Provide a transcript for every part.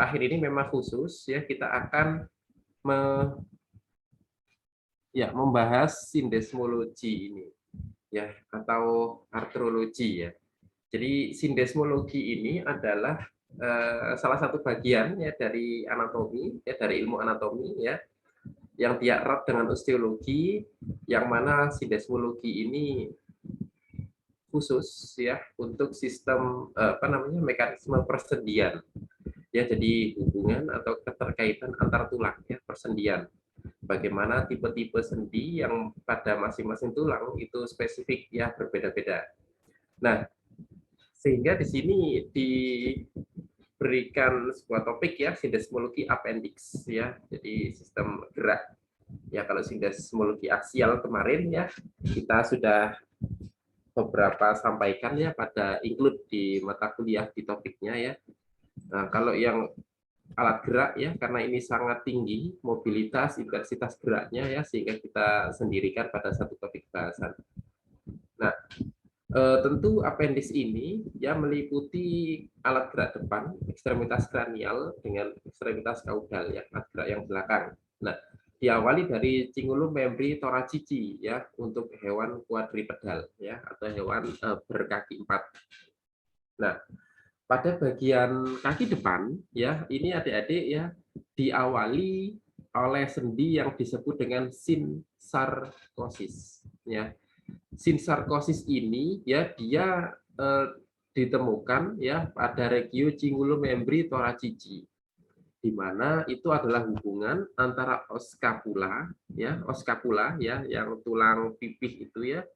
akhir ini memang khusus ya, kita akan membahas sindesmologi ini ya, atau artrologi ya. Jadi sindesmologi ini adalah salah satu bagian ya dari anatomi ya, dari ilmu anatomi ya, yang dia erat dengan osteologi, yang mana sindesmologi ini khusus ya untuk sistem mekanisme persendian ya, jadi hubungan atau keterkaitan antar tulang ya, persendian. Bagaimana tipe-tipe sendi yang pada masing-masing tulang itu spesifik ya, berbeda-beda. Nah, sehingga di sini diberikan sebuah topik ya, sindesmologi appendix ya, jadi sistem gerak. Ya, kalau sindesmologi aksial kemarin ya kita sudah beberapa sampaikan ya pada include di mata kuliah di topiknya ya. Nah, kalau yang alat gerak ya, karena ini sangat tinggi mobilitas, intensitas geraknya ya, sehingga kita sendirikan pada satu topik bahasan. Nah, tentu appendix ini ya meliputi alat gerak depan, ekstremitas kranial dengan ekstremitas kaudal ya, alat gerak yang belakang. Nah, diawali dari cingulum membri thoracici ya, untuk hewan quadripedal ya, atau hewan berkaki 4. Nah, pada bagian kaki depan ya, ini adik-adik ya diawali oleh sendi yang disebut dengan sinsarkosis ya. Sinsarkosis ini ya dia ditemukan ya pada regio cingulum membri thoracici, di mana itu adalah hubungan antara oskapula ya, yang tulang pipih itu ya,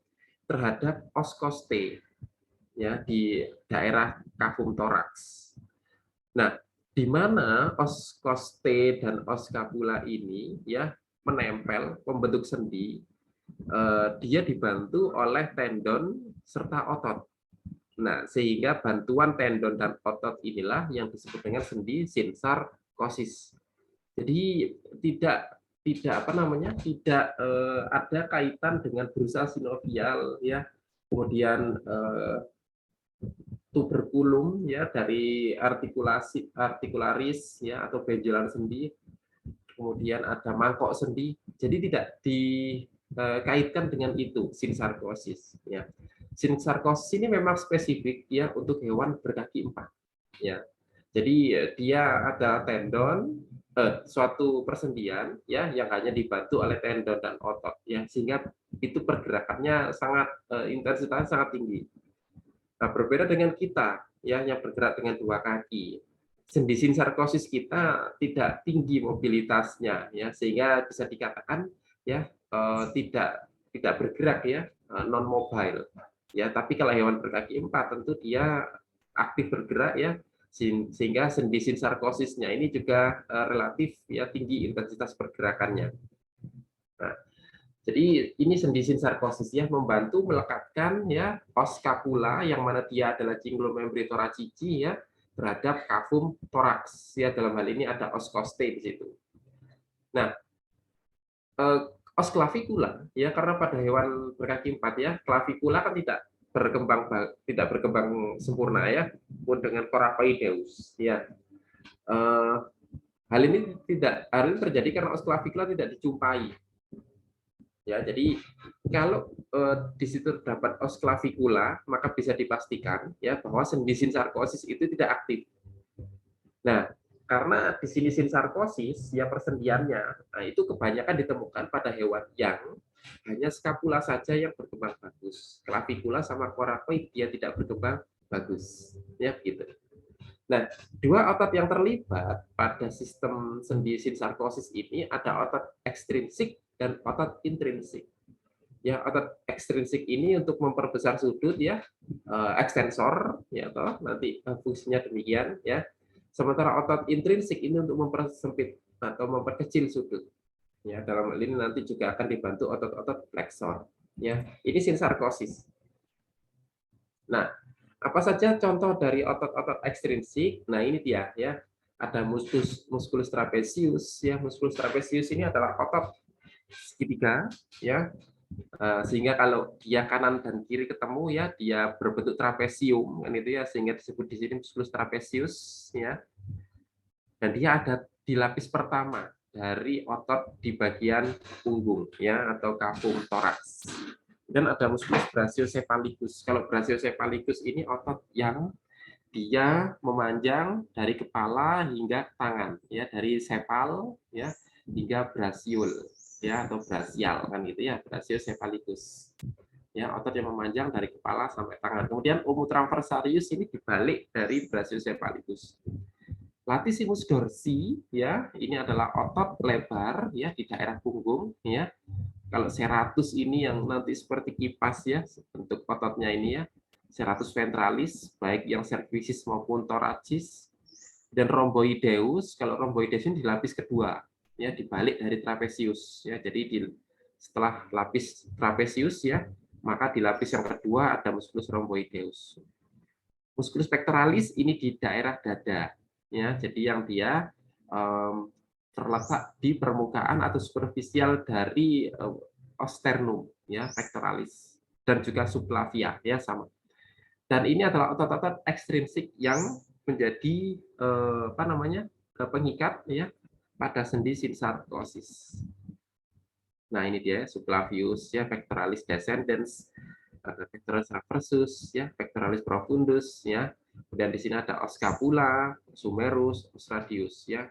terhadap os costae ya, di daerah kafum toraks. Nah, di mana os costae dan os scapula ini ya menempel membentuk sendi, dia dibantu oleh tendon serta otot. Nah, sehingga bantuan tendon dan otot inilah yang disebut dengan sendi sinsarkosis. Jadi tidak ada kaitan dengan bursa sinovial ya, kemudian tuberculum ya dari artikularis ya, atau benjolan sendi, kemudian ada mangkok sendi. Jadi tidak dikaitkan dengan itu sinsarkosis ya. Sinsarkosis ini memang spesifik ya untuk hewan berkaki 4 ya. Jadi dia ada tendon, suatu persendian ya yang hanya dibantu oleh tendon dan otot ya, sehingga itu pergerakannya sangat intensitasnya sangat tinggi. Nah, berbeda dengan kita ya yang bergerak dengan 2 kaki. Sendi sinsarkosis kita tidak tinggi mobilitasnya ya, sehingga bisa dikatakan ya tidak bergerak ya, non mobile. Ya, tapi kalau hewan berkaki 4 tentu dia aktif bergerak ya, sehingga sendi sinsarkosisnya ini juga relatif ya tinggi intensitas pergerakannya. Nah, jadi ini sendi sinsarkosis ya, membantu melekatkan ya os scapula yang mana dia adalah cingulum membri thoracici ya terhadap kafum toraks ya, dalam hal ini ada os costae di situ. Nah, os clavicula ya, karena pada hewan berkaki 4 ya, clavicula kan tidak berkembang sempurna ya, pun dengan coracoideus ya. Hal ini terjadi karena os clavicula tidak dijumpai. Ya, jadi kalau di situ terdapat os clavicula, maka bisa dipastikan ya bahwa sendi sinsarkosis itu tidak aktif. Nah, karena di sini sinsarkosis ya persendiannya, nah itu kebanyakan ditemukan pada hewan yang hanya scapula saja yang berkembang bagus. Clavicula sama coracoid dia tidak berkembang bagus. Ya, gitu. Nah, 2 otot yang terlibat pada sistem sendi sinsarkosis ini ada otot ekstrinsik dan otot intrinsik. Ya, otot ekstrinsik ini untuk memperbesar sudut ya, ekstensor ya toh, nanti fungsinya demikian ya. Sementara otot intrinsik ini untuk mempersempit atau memperkecil sudut. Ya, dalam hal ini nanti juga akan dibantu otot-otot flexor. Ya, ini sinsarkosis. Nah, apa saja contoh dari otot-otot ekstrinsik? Nah, ini dia ya. Ada musculus trapezius ya. Musculus trapezius ini adalah otot segitiga ya. Sehingga kalau dia kanan dan kiri ketemu ya, dia berbentuk trapesium kan itu ya, sehingga disebut di sini musculus trapezius ya. dan dia ada di lapis pertama dari otot di bagian punggung ya atau kapum toraks. Dan ada musculus brachiocephalicus. Kalau brachiocephalicus ini otot yang dia memanjang dari kepala hingga tangan ya, dari sepal ya hingga brachiol ya atau brachial kan gitu ya, brachiocephalicus. Ya, otot yang memanjang dari kepala sampai tangan. Kemudian omu transversarius ini dibalik dari brachiocephalicus. Latissimus dorsi ya, ini adalah otot lebar ya di daerah punggung ya. Kalau serratus ini yang nanti seperti kipas ya, bentuk ototnya ini ya. Serratus ventralis baik yang cervicis maupun thoracis. Dan rhomboideus, kalau rhomboideus ini di lapis kedua ya, dibalik dari trapezius ya. Jadi setelah lapis trapezius ya, maka di lapis yang kedua ada musculus rhomboideus. Musculus pectoralis ini di daerah dada ya, jadi yang dia terletak di permukaan atau superficial dari osternum ya, pectoralis, dan juga subclavia ya sama. Dan ini adalah otot-otot ekstrinsik yang menjadi pengikat ya pada sendi sinsarkosis. Nah, ini dia subclavius ya, pectoralis descendens, ada pectoralis transversus ya, pectoralis profundus ya. Kemudian di sini ada os scapula, os humerus, os radius ya.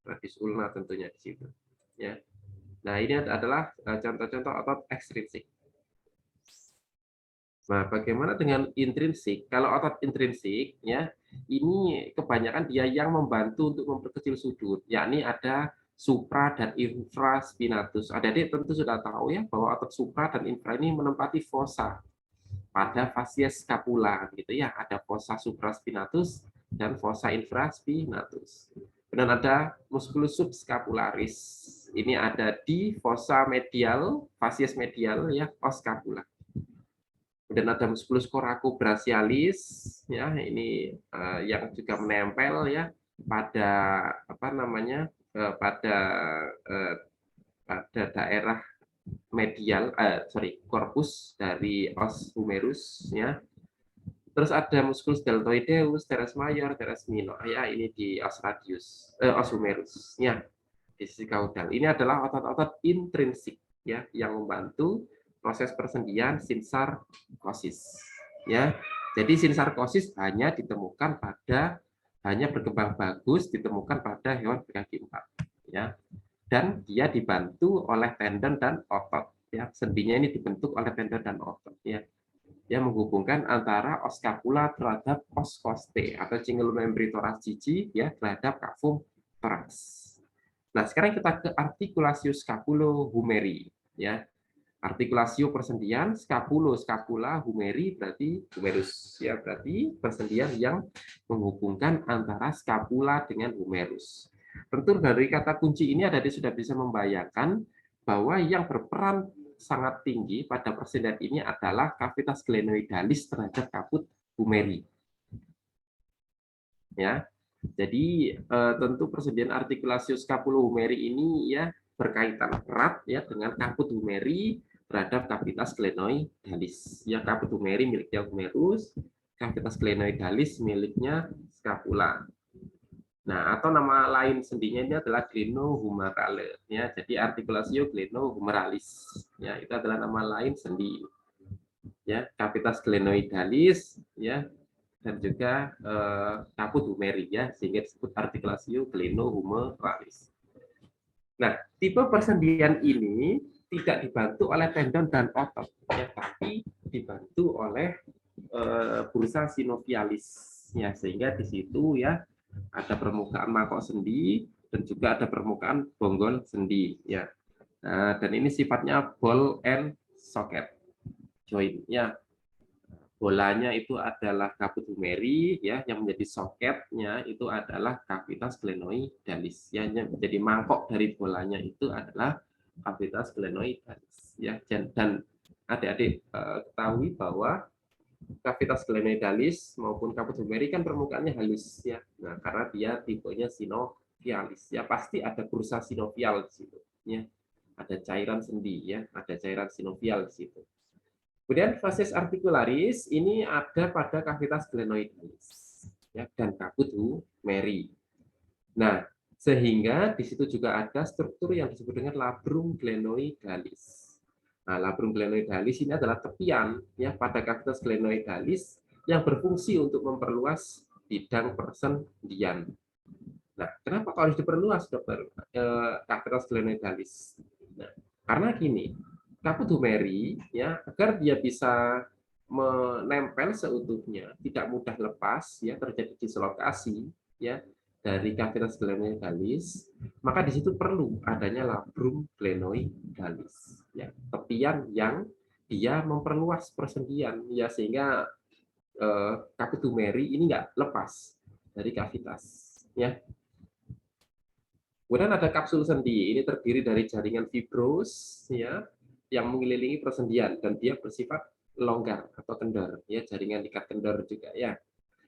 Radius ulna tentunya di situ ya. Nah, ini adalah contoh-contoh otot ekstrinsik. Nah, bagaimana dengan intrinsik? Kalau otot intrinsik ya, ini kebanyakan dia yang membantu untuk memperkecil sudut, yakni ada supra dan infraspinatus. Adik-adik tentu sudah tahu ya bahwa otot supra dan infra ini menempati fossa pada fasies scapula gitu ya. Ada fossa supraspinatus dan fossa infraspinatus. Dan ada musculus subscapularis. Ini ada di fossa medial, fasies medial ya, os scapula. Kemudian ada musculus coracobrachialis ya, ini yang juga menempel ya pada pada daerah medial korpus dari os humerus ya. Terus ada musculus deltoideus, teres mayor, teres minor ya, ini di os radius, os humerus ya, di sisi kaudal. Ini adalah otot-otot intrinsik ya yang membantu proses persendian sinsarkosis ya. Jadi sinsarkosis hanya berkembang bagus ditemukan pada hewan berkaki 4 ya. Dan dia dibantu oleh tendon dan otot ya. Sendinya ini dibentuk oleh tendon dan otot ya. Yang menghubungkan antara os scapula terhadap os costae atau cingul membri thorax jiji ya terhadap kafum thorax. Nah, sekarang kita ke articulatio scapulo-humeri ya. Artikulasio persendian, scapulo, scapula, humeri berarti humerus ya, berarti persendian yang menghubungkan antara scapula dengan humerus. Tentu dari kata kunci ini sudah bisa membayangkan bahwa yang berperan sangat tinggi pada persendian ini adalah cavitas glenoidalis terhadap caput humeri. Ya. Jadi tentu persendian artikulasio scapulo-humeri ini ya berkaitan erat ya dengan caput humeri terhadap cavitas glenoidalis. Ya, caput humeri miliknya humerus, cavitas glenoidalis miliknya scapula. Nah, atau nama lain sendinya ini adalah glenohumerale ya. Jadi artikulasio glenohumeralis. Ya, itu adalah nama lain sendi. Ya, cavitas glenoidalis ya dan juga caput humeri ya, sehingga disebut artikulasio glenohumeralis. Nah, tipe persendian ini tidak dibantu oleh tendon dan otot ya, tapi dibantu oleh bursa sinovialis ya, sehingga di situ ya ada permukaan mangkok sendi dan juga ada permukaan bonggol sendi ya. Nah, dan ini sifatnya ball and socket joint ya. Bolanya itu adalah caput humeri ya, yang menjadi soketnya itu adalah cavitas glenoidalis ya, jadi mangkok dari bolanya itu adalah cavitas glenoidalis ya. Dan adik-adik ketahui bahwa cavitas glenoidalis maupun caput humeri kan permukaannya halus ya. Nah, karena dia tipenya sinovialis ya, pasti ada bursa sinovial di situ ya. Ada cairan sendi ya, ada cairan sinovial di situ. Kemudian facies articularis ini ada pada cavitas glenoidalis ya, dan caput humeri. Nah, sehingga di situ juga ada struktur yang disebut dengan labrum glenoidalis. Nah, labrum glenoidalis ini adalah tepian ya pada cavitas glenoidalis yang berfungsi untuk memperluas bidang persendian. Nah, kenapa harus diperluas, dokter? Cavitas glenoidalis. Nah, karena gini, caput humeri ya agar dia bisa menempel seutuhnya, tidak mudah lepas ya terjadi dislokasi ya dari cavitas glenoidalis, maka di situ perlu adanya labrum glenoidalis ya, tepian yang dia memperluas persendian ya sehingga caput humeri ini nggak lepas dari cavitas ya. Kemudian ada kapsul sendi, ini terdiri dari jaringan fibros ya yang mengelilingi persendian dan dia bersifat longgar atau kendor ya, jaringan ikat kendor juga ya.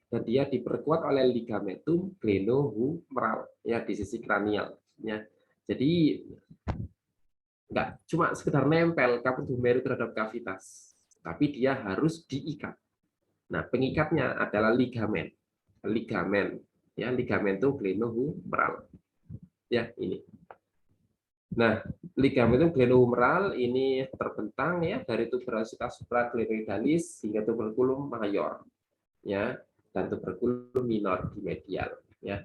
Dan dia diperkuat oleh ligamentum glenohumeral ya di sisi kranial ya. Jadi nggak cuma sekedar nempel caput humeri terhadap kavitas, tapi dia harus diikat. Nah, pengikatnya adalah ligamen. Ligamen ya, ligamentum glenohumeral. Ya, ini. Nah, ligamentum glenohumeral ini terbentang ya dari tuberositas supraglenoidalis hingga tuberculum mayor ya dan tuberculum minor di medial ya.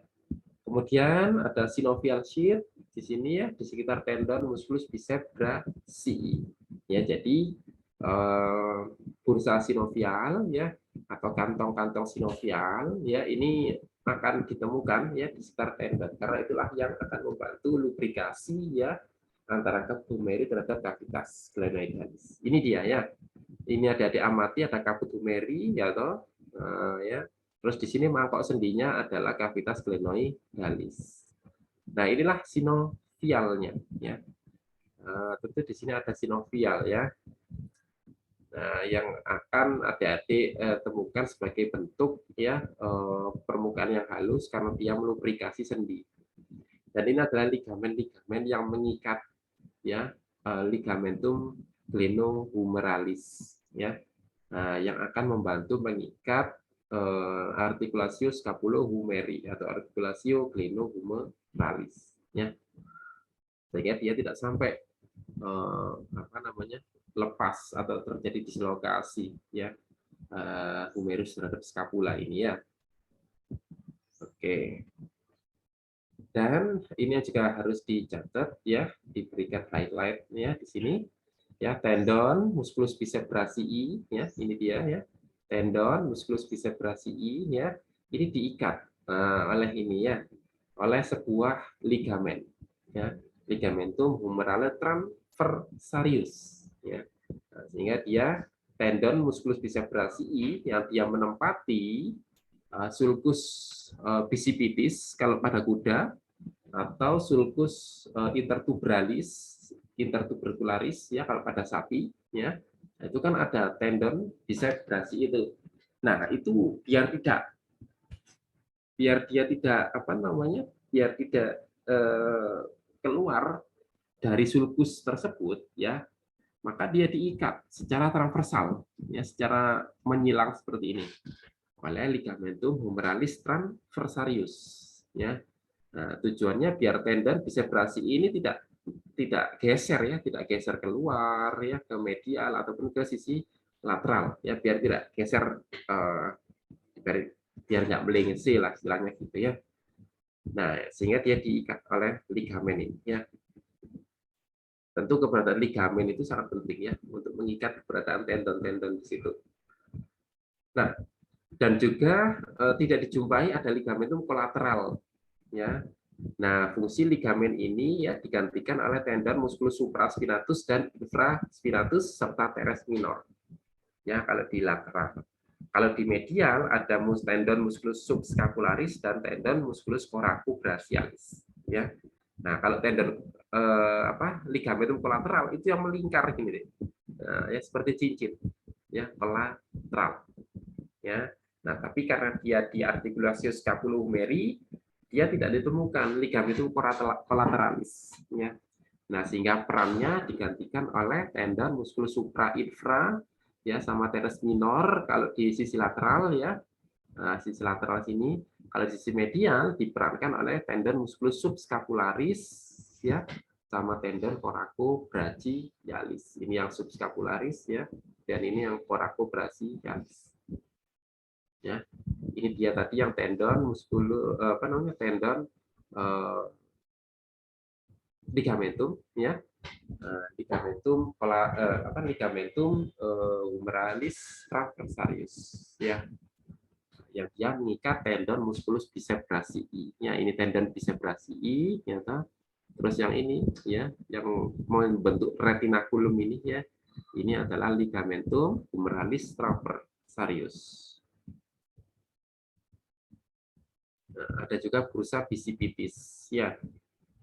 Kemudian ada synovial sheath di sini ya di sekitar tendon musculus biceps brachii. Ya, jadi bursa sinovial ya atau kantong-kantong sinovial ya ini akan ditemukan ya di sekitar tendon karena itulah yang akan membantu lubrikasi ya antara caput humeri terhadap cavitas glenoidalis. Ini dia ya. Ini ada amati ada caput humeri ya toh. Ya. Terus di sini mangkok sendinya adalah cavitas glenoidalis. Nah, inilah sinovialnya ya. Tentu di sini ada sinovial ya. Nah, yang akan adik-adik temukan sebagai bentuk ya permukaan yang halus karena dia melubrikasi sendi. Dan ini adalah ligamen-ligamen yang mengikat ya ligamentum glenohumeralis ya. Nah, yang akan membantu mengikat articulatio scapulohumeri atau articulatio glenohumeralis ya. Sehingga dia tidak sampai apa namanya lepas atau terjadi dislokasi ya humerus terhadap skapula ini ya. Oke. Dan ini juga harus dicatat ya, diberikan highlight ya di sini ya, tendon musculus biceps brachii ya, ini dia ya. Tendon musculus biceps brachii ya, ini diikat oleh ini ya, oleh sebuah ligamen ya, ligamentum humerale transversarius ya. Nah, sehingga dia tendon musculus biceps brachii yang dia menempati sulcus bicipitis kalau pada kuda atau sulcus intertubercularis ya kalau pada sapi ya. Itu kan ada tendon biceps brachii itu. Nah, itu biar dia tidak apa namanya? Biar tidak keluar dari sulcus tersebut ya, maka dia diikat secara transversal ya, secara menyilang seperti ini oleh ligamentum humeralis transversarius ya. Nah, tujuannya biar tendon biceps brachii ini tidak geser ya, tidak geser keluar ya ke medial ataupun ke sisi lateral ya, biar tidak geser biar nggak melengse lah istilahnya gitu ya. Nah, sehingga dia diikat oleh ligamen ini ya. Tentu keberadaan ligamen itu sangat penting ya untuk mengikat keberadaan tendon-tendon di situ. Nah, dan juga tidak dijumpai ada ligamentum kolateral ya. Nah, fungsi ligamen ini ya digantikan oleh tendon musculus supraspinatus dan infraspinatus serta teres minor. Ya, kalau di lateral. Kalau di medial ada tendon musculus subscapularis dan tendon musculus coracobrachialis. Ya. Nah, kalau tendon ligamentum kolateral itu yang melingkar gini deh. Nah, ya seperti cincin. Ya, kolateral. Ya. Nah, tapi karena dia di articulatio scapulohumeri, dia tidak ditemukan ligamentum colateralis ya. Nah, sehingga perannya digantikan oleh tendon musculus suprainfra ya sama teres minor kalau di sisi lateral ya. Nah, sisi lateral sini Kalau di sisi medial diperankan oleh tendon musculus subscapularis ya sama tendon coracobrachiosalis. Ini yang subscapularis ya dan ini yang coracobrachiosalis. Ya. Ini dia tadi yang tendon muskulus tendon ligamentum ya. Ligamentum ligamentum humeralis transversarius ya. Yang dia mengikat tendon musculus bicep brachii. Ya, ini tendon bicep brachii ya. Terus yang ini ya, yang membentuk retinaculum ini ya. Ini adalah ligamentum humeralis transversarius. Nah, ada juga bursa bicipitis ya.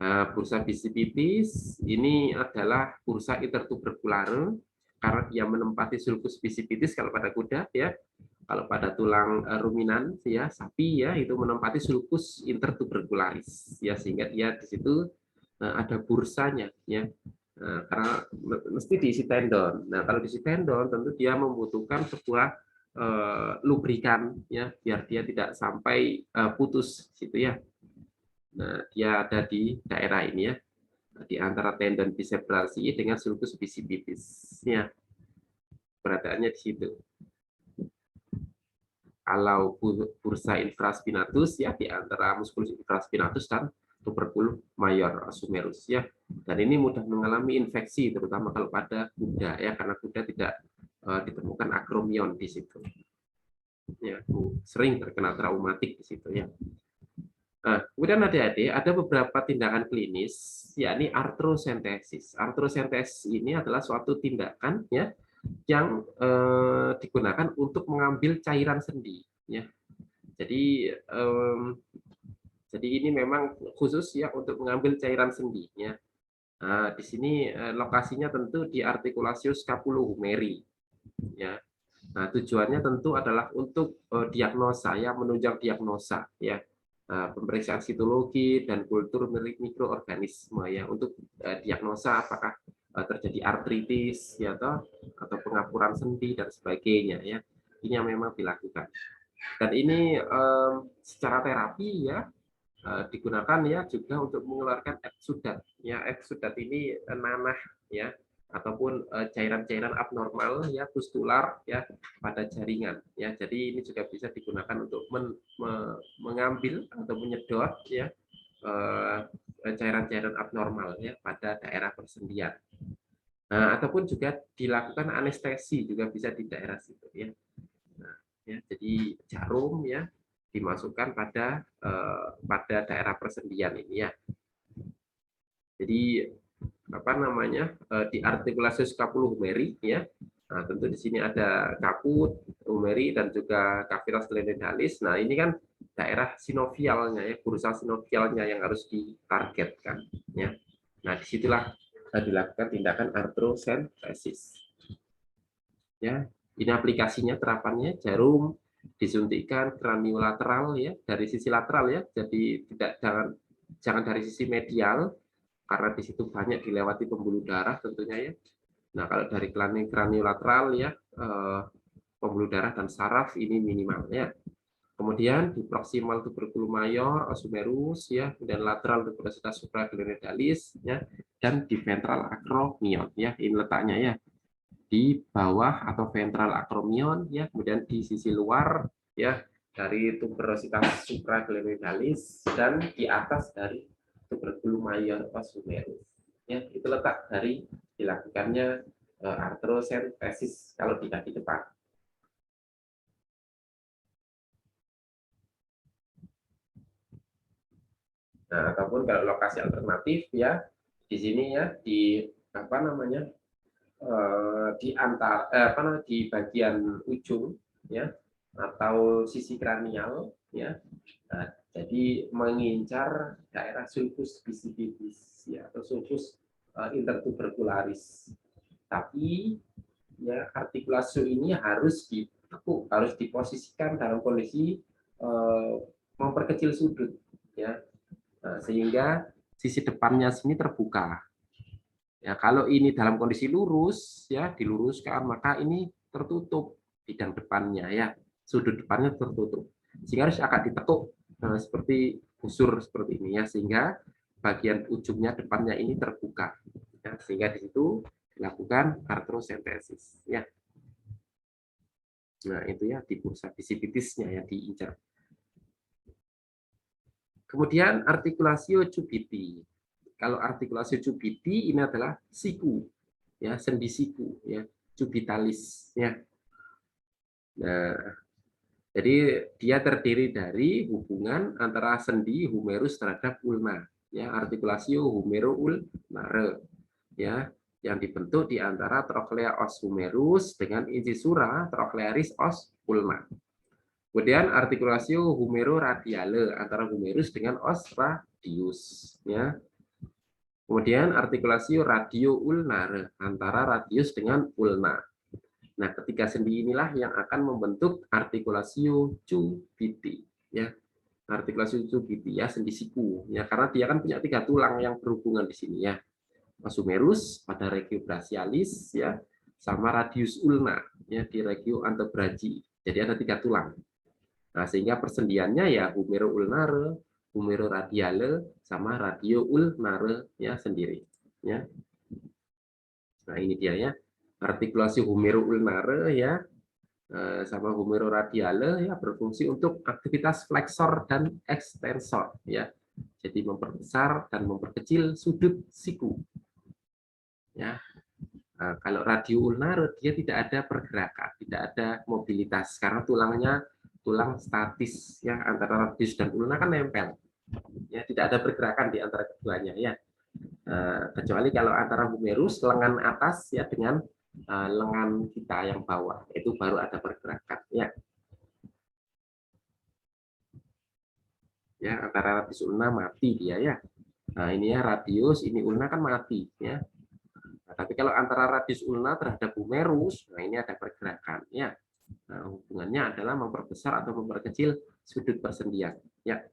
Nah, bursa bicipitis ini adalah bursa intertubercular karena dia menempati sulcus bicipitis kalau pada kuda ya. Kalau pada tulang ruminan ya sapi ya itu menempati sulcus intertubercularis ya sehingga dia di situ ada bursanya ya. Nah, karena mesti diisi tendon. Nah, kalau diisi tendon tentu dia membutuhkan sebuah lubrikan ya biar dia tidak sampai putus gitu ya. Nah, dia ada di daerah ini ya di antara tendon bicep brachii dengan sulcus bicipitis ya. Beradaannya di situ. Kalau bursa infraspinatus ya di antara musculus infraspinatus dan tuberculum major sumerus ya. Dan ini mudah mengalami infeksi terutama kalau pada kuda ya karena kuda tidak ditemukan akromion di situ. Ya, sering terkena traumatik di situ ya. Nah, kemudian adik-adik ada beberapa tindakan klinis yakni artrosentesis. Artrosentesis ini adalah suatu tindakan ya yang digunakan untuk mengambil cairan sendi ya. Jadi ini memang khusus ya untuk mengambil cairan sendi ya. Nah, di sini lokasinya tentu di articulatius scapulohumeri ya. Nah, tujuannya tentu adalah untuk diagnosa ya, menunjang diagnosa ya. Pemeriksaan sitologi dan kultur mikroorganisme ya untuk diagnosa apakah terjadi artritis ya atau pengapuran sendi dan sebagainya ya. Ini yang memang dilakukan. Dan ini secara terapi ya digunakan ya juga untuk mengeluarkan eksudat ya. Eksudat ini nanah ya ataupun cairan-cairan abnormal ya pustular ya pada jaringan ya. Jadi ini juga bisa digunakan untuk mengambil atau menyedot ya cairan-cairan abnormal ya pada daerah persendian. Nah, ataupun juga dilakukan anestesi juga bisa di daerah situ ya. Nah, ya jadi jarum ya dimasukkan pada daerah persendian ini ya. Jadi apa namanya di articulatius scapulohumeri ya. Nah, tentu di sini ada caput, humeri dan juga capitis glenoidalis. Nah, ini kan daerah sinovialnya ya, bursa sinovialnya yang harus ditargetkan ya. Nah, disitulah dilakukan tindakan artrosentesis. Ya, ini aplikasinya terapannya jarum disuntikkan kraniolateral ya dari sisi lateral ya. Jadi jangan dari sisi medial karena di situ banyak dilewati pembuluh darah tentunya ya. Nah, kalau dari kraniolateral ya pembuluh darah dan saraf ini minimal ya. Kemudian di proximal tuberculum major osumerus ya, dan lateral tuberositas supraglenoidalis ya, dan di ventral acromion ya. Ini letaknya ya. Di bawah atau ventral acromion ya, kemudian di sisi luar ya dari tuberositas supraglenoidalis dan di atas dari tuberculum major osumerus. Ya, itu letak dari dilakukannya artrosentesis kalau di kaki depan. Nah, ataupun kalau lokasi alternatif ya di sini ya di apa namanya di antara di bagian ujung ya atau sisi kranial ya. Nah, jadi mengincar daerah sulcus bicipitis ya atau sulcus intertubercularis. Tapi ya artikulasi ini harus ditekuk, harus diposisikan dalam kondisi memperkecil sudut ya. Nah, sehingga sisi depannya sini terbuka. Ya, kalau ini dalam kondisi lurus ya diluruskan maka ini tertutup bidang depannya ya. Sudut depannya tertutup. Sehingga harus agak ditekuk seperti busur seperti ini ya, sehingga bagian ujungnya depannya ini terbuka ya, sehingga di situ dilakukan artrosentesis ya. Nah itu ya di bursa bisipitisnya yang diincar. Kemudian artikulasio cubiti. Kalau artikulasio cubiti ini adalah siku ya, sendi siku ya, cubitalis ya. Nah, jadi dia terdiri dari hubungan antara sendi humerus terhadap ulna, ya, artikulasio humero-ulnare, ya, yang dibentuk di antara trochlea os humerus dengan incisura trochlearis os ulna. Kemudian artikulasio humero-radiale antara humerus dengan os radius, ya. Kemudian artikulasio radio-ulnare antara radius dengan ulna. Nah, ketiga sendi inilah yang akan membentuk artikulasio cubiti, ya. Artikulasio cubiti ya, sendi siku, ya, karena dia kan punya 3 tulang yang berhubungan di sini ya. Os humerus pada regio brachialis ya, sama radius ulna ya di regio antebrachi. Jadi ada 3 tulang. Nah, sehingga persendiannya ya humero ulnare, humero radiale sama radio ulnare ya sendiri, ya. Nah, ini dia ya. Artikulasi humero-ulnare ya sama humero-radiale ya berfungsi untuk aktivitas flexor dan ekstensor ya. Jadi memperbesar dan memperkecil sudut siku. Ya. Nah, kalau radio-ulnare dia tidak ada pergerakan, tidak ada mobilitas karena tulangnya tulang statis ya, antara radius dan ulna kan nempel. Ya, tidak ada pergerakan di antara keduanya ya. Kecuali kalau antara humerus lengan atas ya dengan lengan kita yang bawah, itu baru ada pergerakan ya. Ya, antara radius ulna mati dia ya. Nah, ini ya radius, ini ulna kan mati ya. Nah, tapi kalau antara radius ulna terhadap humerus, nah ini ada pergerakan ya. Nah, hubungannya adalah memperbesar atau memperkecil sudut persendian ya.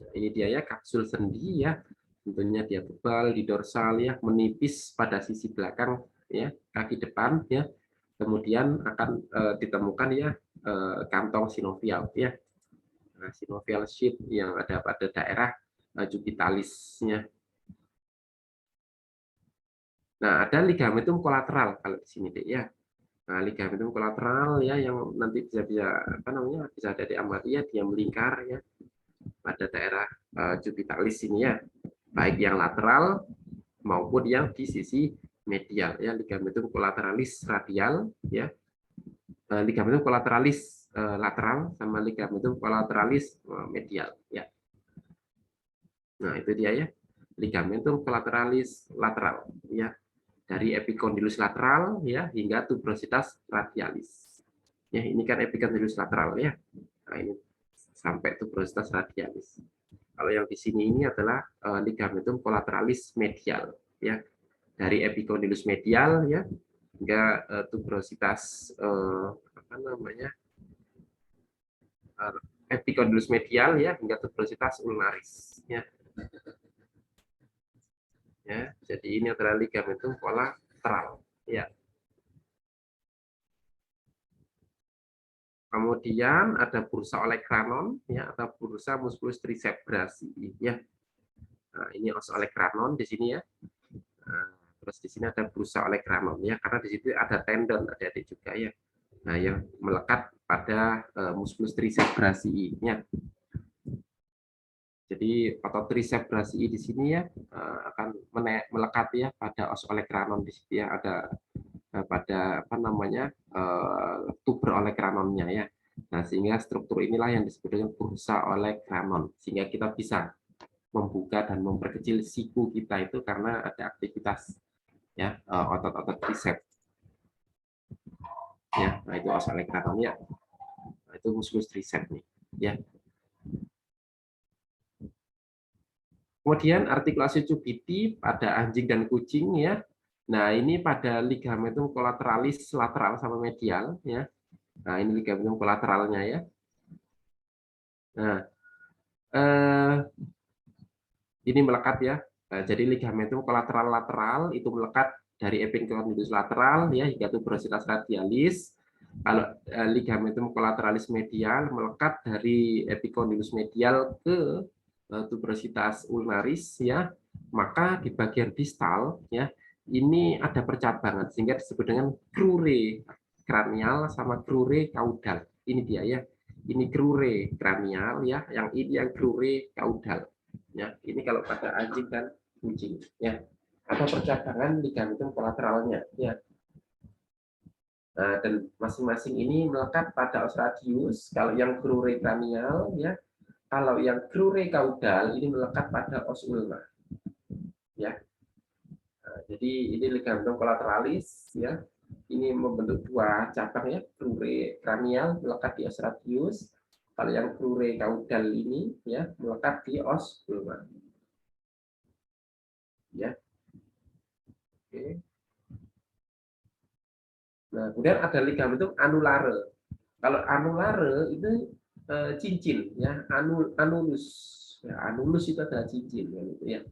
Nah, ini dia ya kapsul sendi ya. Tentunya dia tebal di dorsal ya, menipis pada sisi belakang ya, kaki depan ya. Kemudian akan ditemukan ya kantong sinovial ya. Nah, sinovial sheath yang ada pada daerah cubitalisnya. Nah, ada ligamentum kolateral kalau di sini deh ya. Nah, ligamentum kolateral ya yang nanti bisa apa namanya? Bisa ada di amati ya, dia melingkar ya pada daerah cubitalis ini ya. Baik yang lateral maupun yang di sisi medial ya, ligamentum colateralis radial ya, ligamentum colateralis lateral sama ligamentum colateralis medial ya. Nah, itu dia ya, ligamentum colateralis lateral ya, dari epicondylus lateral ya hingga tuberositas radialis. Ya, ini kan epicondylus lateral ya. Nah, ini sampai tuberositas radialis. Kalau yang di sini ini adalah ligamentum colateralis medial ya, dari epicondylus medial ya hingga tuberositas apa namanya epicondylus medial ya hingga tuberositas ulnaris ya. Ya, jadi ini adalah ligamentum kolateral ya. Kemudian ada bursa olecranon ya atau bursa musculus triceps brachii ya. Nah, ini os olecranon di sini ya. Nah, terus di sini ada bursa olecranon ya, karena di situ ada tendon adik-adik juga ya. Nah, yang melekat pada musculus triceps brachii ya. Jadi otot triceps brachii di sini ya akan melekat ya pada os olecranon di situ ya, ada pada apa namanya tuber olecranonnya ya. Nah, sehingga struktur inilah yang disebut dengan bursa olecranon, sehingga kita bisa membuka dan memperkecil siku kita itu karena ada aktivitas ya otot-otot triceps ya. Nah, itu os olecranon ya. Nah, itu musculus triceps nih ya. Kemudian artikulasi cubiti pada anjing dan kucing ya. Nah, ini pada ligamentum colateralis lateral sama medial ya. Nah, ini ligamentum kolateralnya ya. Nah, ini melekat ya. Nah, jadi ligamentum kolateral lateral itu melekat dari epicondylus lateral ya hingga tuberositas radialis. Kalau ligamentum collateralalis medial melekat dari epicondylus medial ke tuberositas ulnaris, ya, maka di bagian distal, ya, ini ada percabangan sehingga disebut dengan crure kranial sama crure caudal. Ini dia, ya. Ini crure kranial, ya, yang ini yang crure caudal. Ya, ini kalau pada anjing dan kucing, ya. Ada percabangan ligamentum kolateralnya, ya. Nah, dan masing-masing ini melekat pada os radius. Kalau yang crure kranial, ya. Kalau yang crure caudal ini melekat pada os ulna, ya. Nah, jadi ini ligamentum collateralalis, ya. Ini membentuk dua cabang, ya, crure kranial melekat di os radius. Kalau yang crure caudal ini, ya, melekat di os ulna. Ya. Oke. Nah, kemudian ada ligamentum anulare. Kalau anulare itu cincin, ya, anulus. Ya, anulus itu adalah cincin, ya.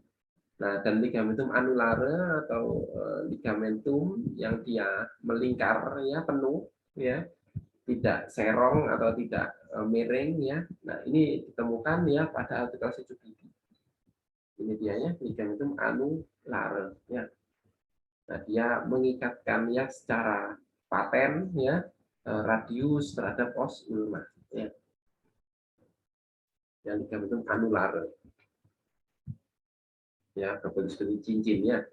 Nah, dan ligamentum anulare atau ligamentum yang dia melingkar, ya, penuh, ya, tidak serong atau tidak miring, ya. Nah, ini ditemukan, ya, pada artikel secukiti. Ini dia, ya, ligamentum anulare, ya. Nah, dia mengikatkan, ya, secara paten, ya, radius terhadap os ulna, ya. Yang ligamentum anulare, ya, berbentuk cincinnya.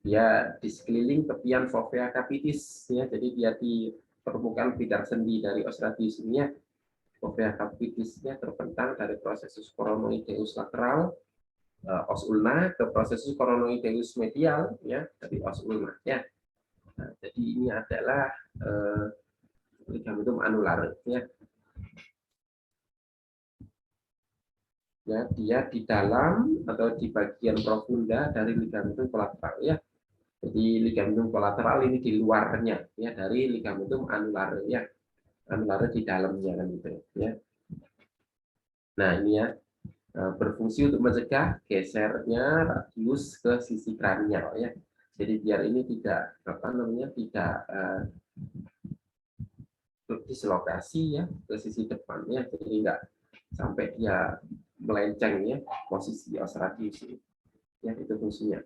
Dia di sekeliling tepian fovea capitis, ya, jadi dia di permukaan bidang sendi dari os radius ini, ya. Fovea capitisnya terbentang dari prosesus coronoideus lateral os ulna ke prosesus coronoideus medial, ya, dari os ulna, ya. Nah, jadi ini adalah ligamentum anulare, ya. Ya, dia di dalam atau di bagian profunda dari ligamentum kolateral, ya. Jadi ligamentum kolateral ini di luarnya, ya, dari ligamentum anulare, ya. Anulare di dalamnya, kan, gitu, ya. Nah, ini, ya, berfungsi untuk mencegah gesernya radius ke sisi kranial, ya. Jadi biar ini tidak tidak dislokasi, ya, ke sisi depan, ya. Jadi enggak sampai dia melenceng, ya, posisi os radius ini, ya, itu fungsinya.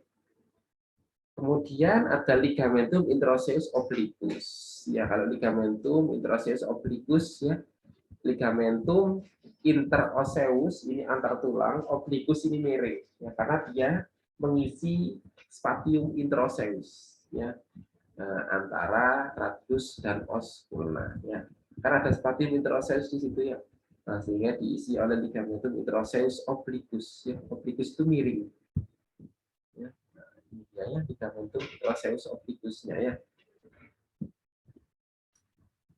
Kemudian ada ligamentum intraosseus obliquus, ya. Kalau ligamentum intraosseus obliquus, ya, ligamentum interosseus ini antar tulang, obliquus ini miring, ya, karena dia mengisi spatium intraosseus, ya, antara radius dan os ulna, ya. Karena ada spatium intraosseus di situ, ya. Nah, sehingga diisi oleh ligamentum intraosseus obliquus, ya. Obliquus itu miring, ya. Nah, ini dia, ya, ligamentum intraosseus obliquusnya, ya.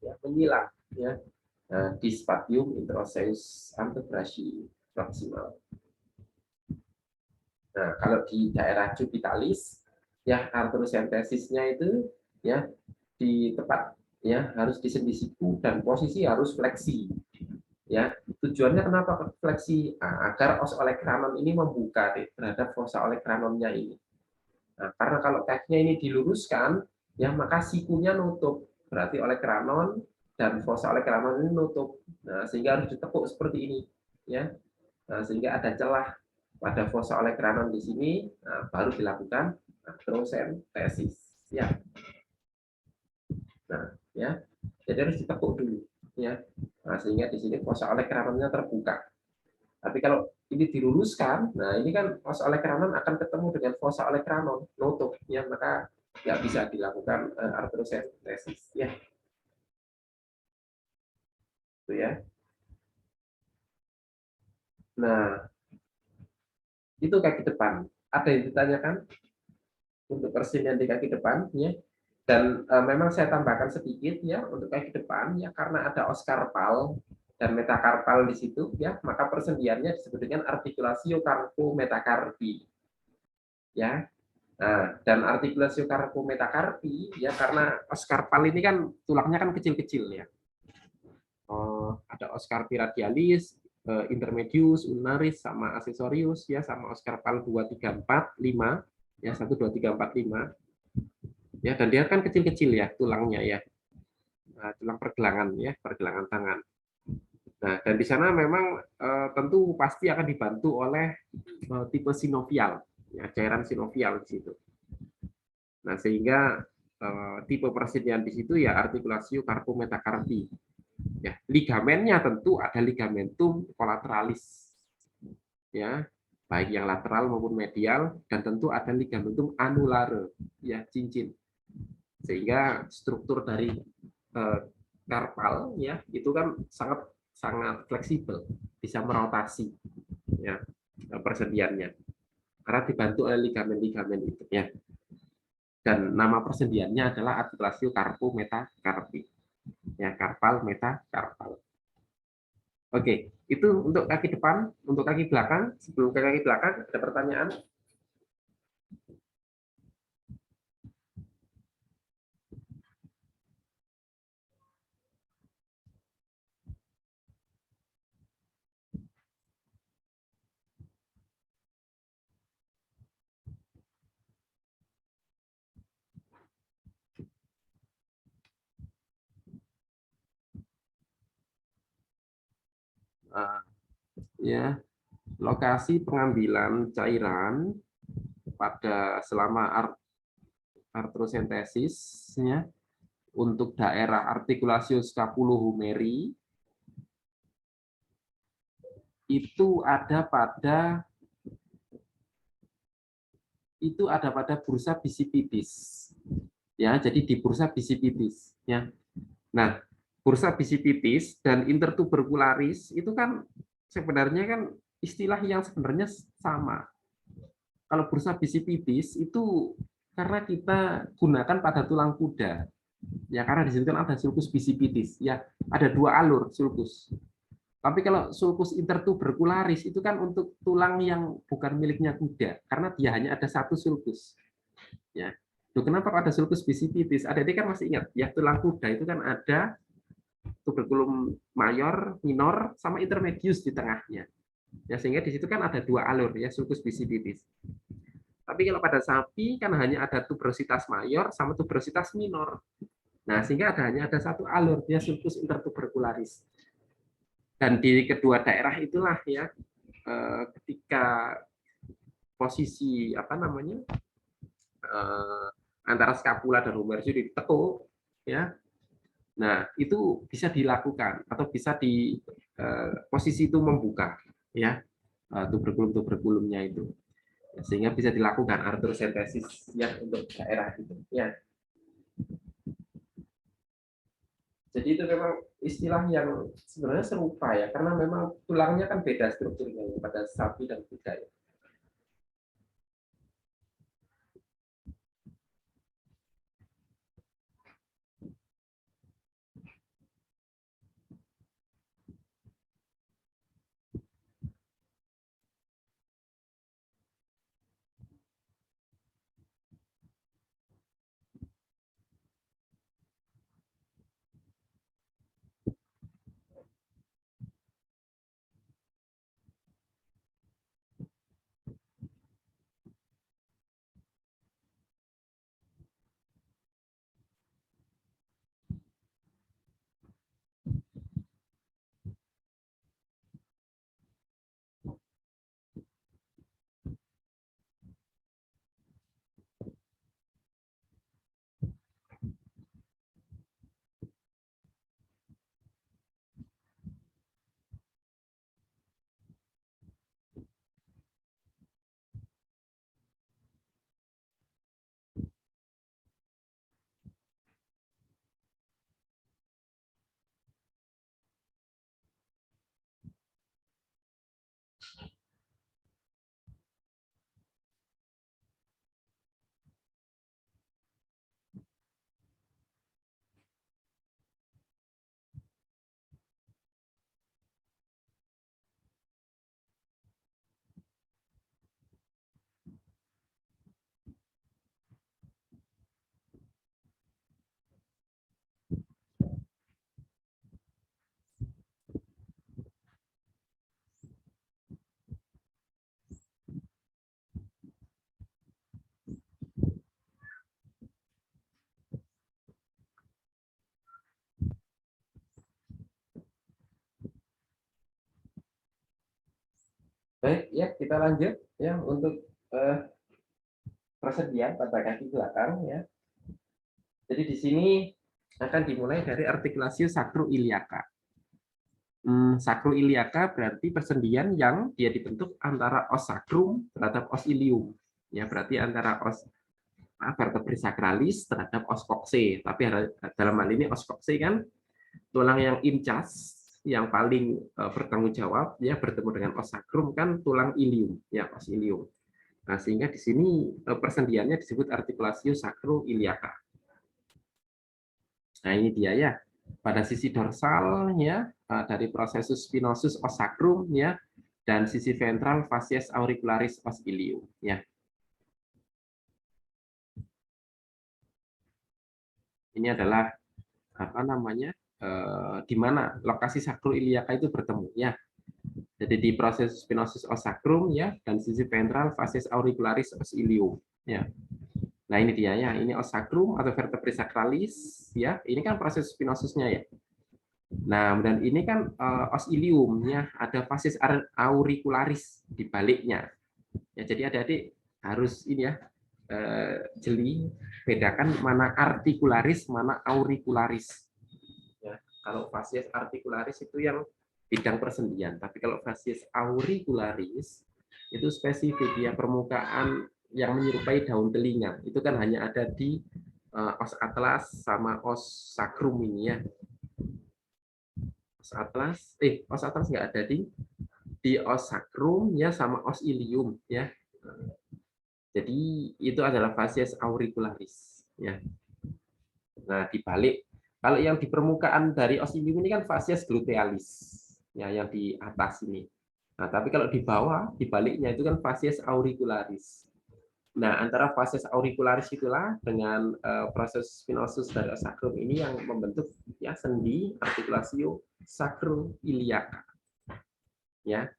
Ya, menyilang, ya, di spatium intraosseus antebrachii proximal. Nah, kalau di daerah cubitalis, ya, arterosentesisnya itu, ya, di tepat, ya, harus di sendi siku dan posisi harus fleksi, ya. Tujuannya kenapa fleksi? Nah, agar os olecranon ini membuka terhadap fossa olecranonnya ini. Nah, karena kalau kakinya ini diluruskan, ya, maka sikunya nutup, berarti olecranon dan fossa olecranon ini nutup. Nah, sehingga harus ditekuk seperti ini, ya. Nah, sehingga ada celah pada fossa olecranon di sini, nah, baru dilakukan arterosentesis, ya. Nah, ya, jadi harus ditekuk dulu, ya. Nah, sehingga di sini fossa olecranonnya terbuka. Tapi kalau ini diluruskan, nah ini kan fossa olecranon akan ketemu dengan fossa olecranon nutup, ya, maka nggak bisa dilakukan arterosentesis, ya. Itu, ya. Nah, itu kaki depan. Ada yang ditanyakan untuk persinian di kaki depan, ya. Dan memang saya tambahkan sedikit, ya, untuk kaki depan, ya, karena ada os karpal dan metakarpal di situ, ya, maka persendiannya disebut dengan artikulasio carpo metacarpi, ya. Nah, dan artikulasio carpo metacarpi, ya, karena os karpal ini kan tulangnya kan kecil-kecil, ya. Ada os carpi radialis, intermedius, ulnaris, sama accessorius, ya, sama os karpal 2, 3, 4, 5, ya, 1, 2, 3, 4, 5. Ya, dan dia kan kecil-kecil, ya, tulangnya, ya. tulang pergelangan ya, pergelangan tangan. Nah, dan di sana memang tentu pasti akan dibantu oleh tipe sinovial, ya, cairan sinovial di situ. Nah, sehingga tipe persediaan di situ ya artikulasio carpometacarpi. Ya, ligamennya tentu ada ligamentum collateraalis, ya, baik yang lateral maupun medial, dan tentu ada ligamentum anulare, ya, cincin. Sehingga struktur dari karpal ya itu kan sangat sangat fleksibel, bisa merotasi ya persediaannya karena dibantu oleh ligamen-ligamen itu ya. Dan nama persediaannya adalah artikulasi karpo metakarpi ya, karpal metakarpal. Oke, itu untuk kaki depan. Untuk kaki belakang, sebelum ke kaki belakang ada pertanyaan? Uh, ya, lokasi pengambilan cairan pada selama artrosentesisnya untuk daerah artikulasi scapulohumeri itu ada pada bursa bisipitis. Ya, jadi di bursa bisipitis ya. Nah, bursa bisipitis dan intertubercularis itu kan sebenarnya kan istilah yang sebenarnya sama. Kalau bursa bisipitis itu karena kita gunakan pada tulang kuda. Ya, karena di situ kan ada sulcus bisipitis. Ya, ada dua alur sulcus. Tapi kalau sulcus intertubercularis itu kan untuk tulang yang bukan miliknya kuda, karena dia hanya ada satu sulcus. Ya, loh, kenapa ada sulcus bisipitis? Adik-adik kan masih ingat, ya tulang kuda itu kan ada tuberculum mayor, minor, sama intermedius di tengahnya. Ya, sehingga di situ kan ada dua alur ya sulcus bisipitis. Tapi kalau pada sapi kan hanya ada tuberositas mayor sama tuberositas minor. Nah, sehingga hanya ada satu alur, dia sulcus intertubercularis. Dan di kedua daerah itulah ya ketika posisi apa namanya antara skapula dan humerus ditekuk ya. Nah, itu bisa dilakukan atau bisa di posisi itu membuka ya tuberkulum-tuberkulumnya itu. Sehingga bisa dilakukan artrosentesis ya untuk daerah itu ya. Jadi itu memang istilah yang sebenarnya serupa ya, karena memang tulangnya kan beda strukturnya pada sapi dan kuda ya. Baik, ya kita lanjut ya untuk persediaan pada kaki belakang ya. Jadi di sini akan dimulai dari artikulasi sakroiliaka. Sakroiliaka berarti persendian yang dia dibentuk antara os sakrum terhadap os ilium. Ya, berarti antara os vertebrae sacralis terhadap os coccyx. Tapi dalam hal ini os coccyx kan tulang yang incas yang paling bertanggung jawab ya bertemu dengan os sakrum kan tulang ilium ya os ilium. Nah, sehingga di sini persendiannya disebut artikulasi sakroiliaka. Nah, ini dia ya. Pada sisi dorsal ya dari processus spinosus os sacrum ya dan sisi ventral facies auricularis os ilium ya. Ini adalah apa namanya? Di mana lokasi sakroiliaka itu bertemu ya. Jadi di proses spinosus os sacrum ya dan sisi ventral facies auricularis os ilium ya. Nah, ini dia ya, ini os sacrum atau vertebrae sacralis ya. Ini kan proses spinosusnya ya. Nah, dan ini kan os ilium ya, ada facies auricularis di baliknya. Ya, jadi adik-adik harus ini ya jeli bedakan mana artikularis, mana auricularis. Ya, kalau facies articularis itu yang bidang persendian, tapi kalau facies auricularis itu spesifik ya permukaan yang menyerupai daun telinga. Itu kan hanya ada di os atlas sama os sacrum ini ya. Os atlas nggak ada di os sacrum ya sama os ilium ya. Jadi itu adalah facies auricularis ya. Nah, dibalik kalau yang di permukaan dari os ilium ini kan facies glutealis ya yang di atas ini. Nah, tapi kalau di bawah di baliknya itu kan facies auricularis. Nah, antara facies auricularis itulah dengan proses spinosus dari os sacrum ini yang membentuk ya sendi articulatio sakroiliaka. Ya.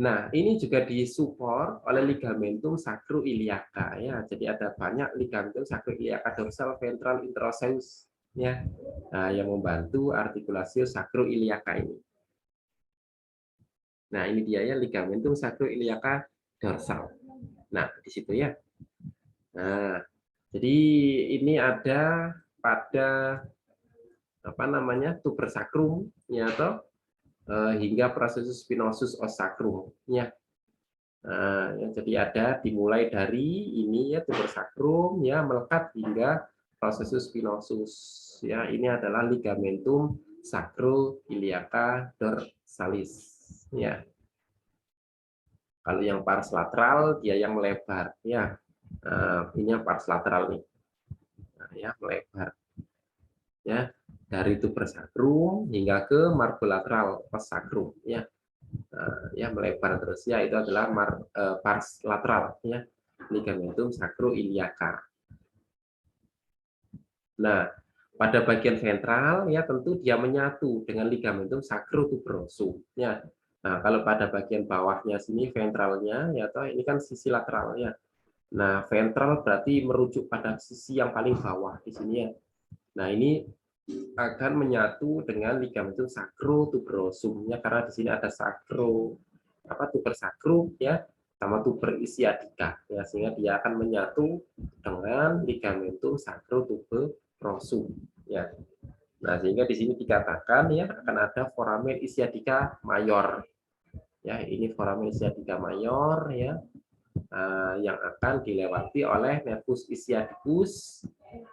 Nah, ini juga disupport oleh ligamentum sakroiliaka ya. Jadi ada banyak ligamentum sakroiliaka dorsal, ventral, interosseus ya. Nah, yang membantu artikulasio sakroiliaka ini. Nah, ini dia ya ligamentum sakroiliaka dorsal. Nah, di situ ya. Nah, jadi ini ada pada apa namanya tuber sacrum ya atau hingga proses spinosus os sacrum ya. Nah, ya, jadi ada dimulai dari ini ya tuber sacrum ya melekat hingga processus spinosus ya. Ini adalah ligamentum sakroiliaka dorsalis ya. Kalau yang pars lateral dia yang melebar ya. Ini yang pars lateral nih. Nah, ya melebar. Ya, dari tuber sacrum hingga ke margolateral os sacrum ya. Ya melebar terus ya itu adalah pars lateral ya ligamentum sakroiliaka. Nah, pada bagian ventral ya tentu dia menyatu dengan ligamentum sacrotuberosum ya. Nah, kalau pada bagian bawahnya sini ventralnya ya toh ini kan sisi lateral ya. Nah, ventral berarti merujuk pada sisi yang paling bawah di sini ya. Nah, ini akan menyatu dengan ligamentum sacrotuberosum ya karena di sini ada tuber sacrum ya sama tuber ischiadica ya sehingga dia akan menyatu dengan ligamentum sacrotuberosum ya. Nah, sehingga di sini dikatakan ya akan ada foramen ischiadica mayor. Ya, ini foramen ischiadica mayor ya. Yang akan dilewati oleh nervus ischiadicus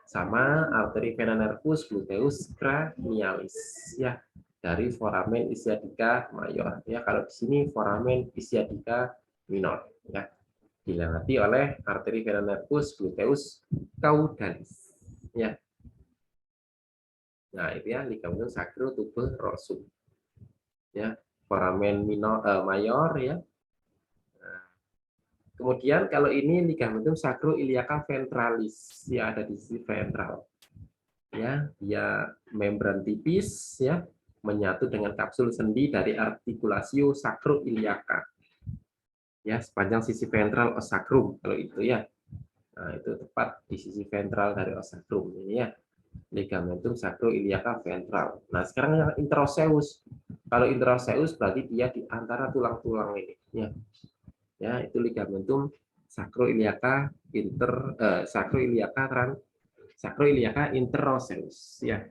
sama arteri vena nervus gluteus cranialis ya dari foramen ischiadica mayor ya. Kalau di sini foramen ischiadica minor ya dilewati oleh arteri vena nervus gluteus caudalis ya. Nah, itu ya ligamentum sacrotuberosum ya foramen mayor ya. Kemudian kalau ini ligamentum sakroiliaka ventralis ya ada di sisi ventral. Ya, dia membran tipis ya menyatu dengan kapsul sendi dari artikulasio sakroiliaka. Ya, sepanjang sisi ventral os sacrum kalau itu ya. Nah, itu tepat di sisi ventral dari os sacrum ini ya. ligamentum sacroiliaca ventral. Nah, sekarang yang interoseus. Kalau interoseus berarti dia di antara tulang-tulang ini, ya. Ya, itu ligamentum sacroiliaca sacroiliaca interoseus, ya.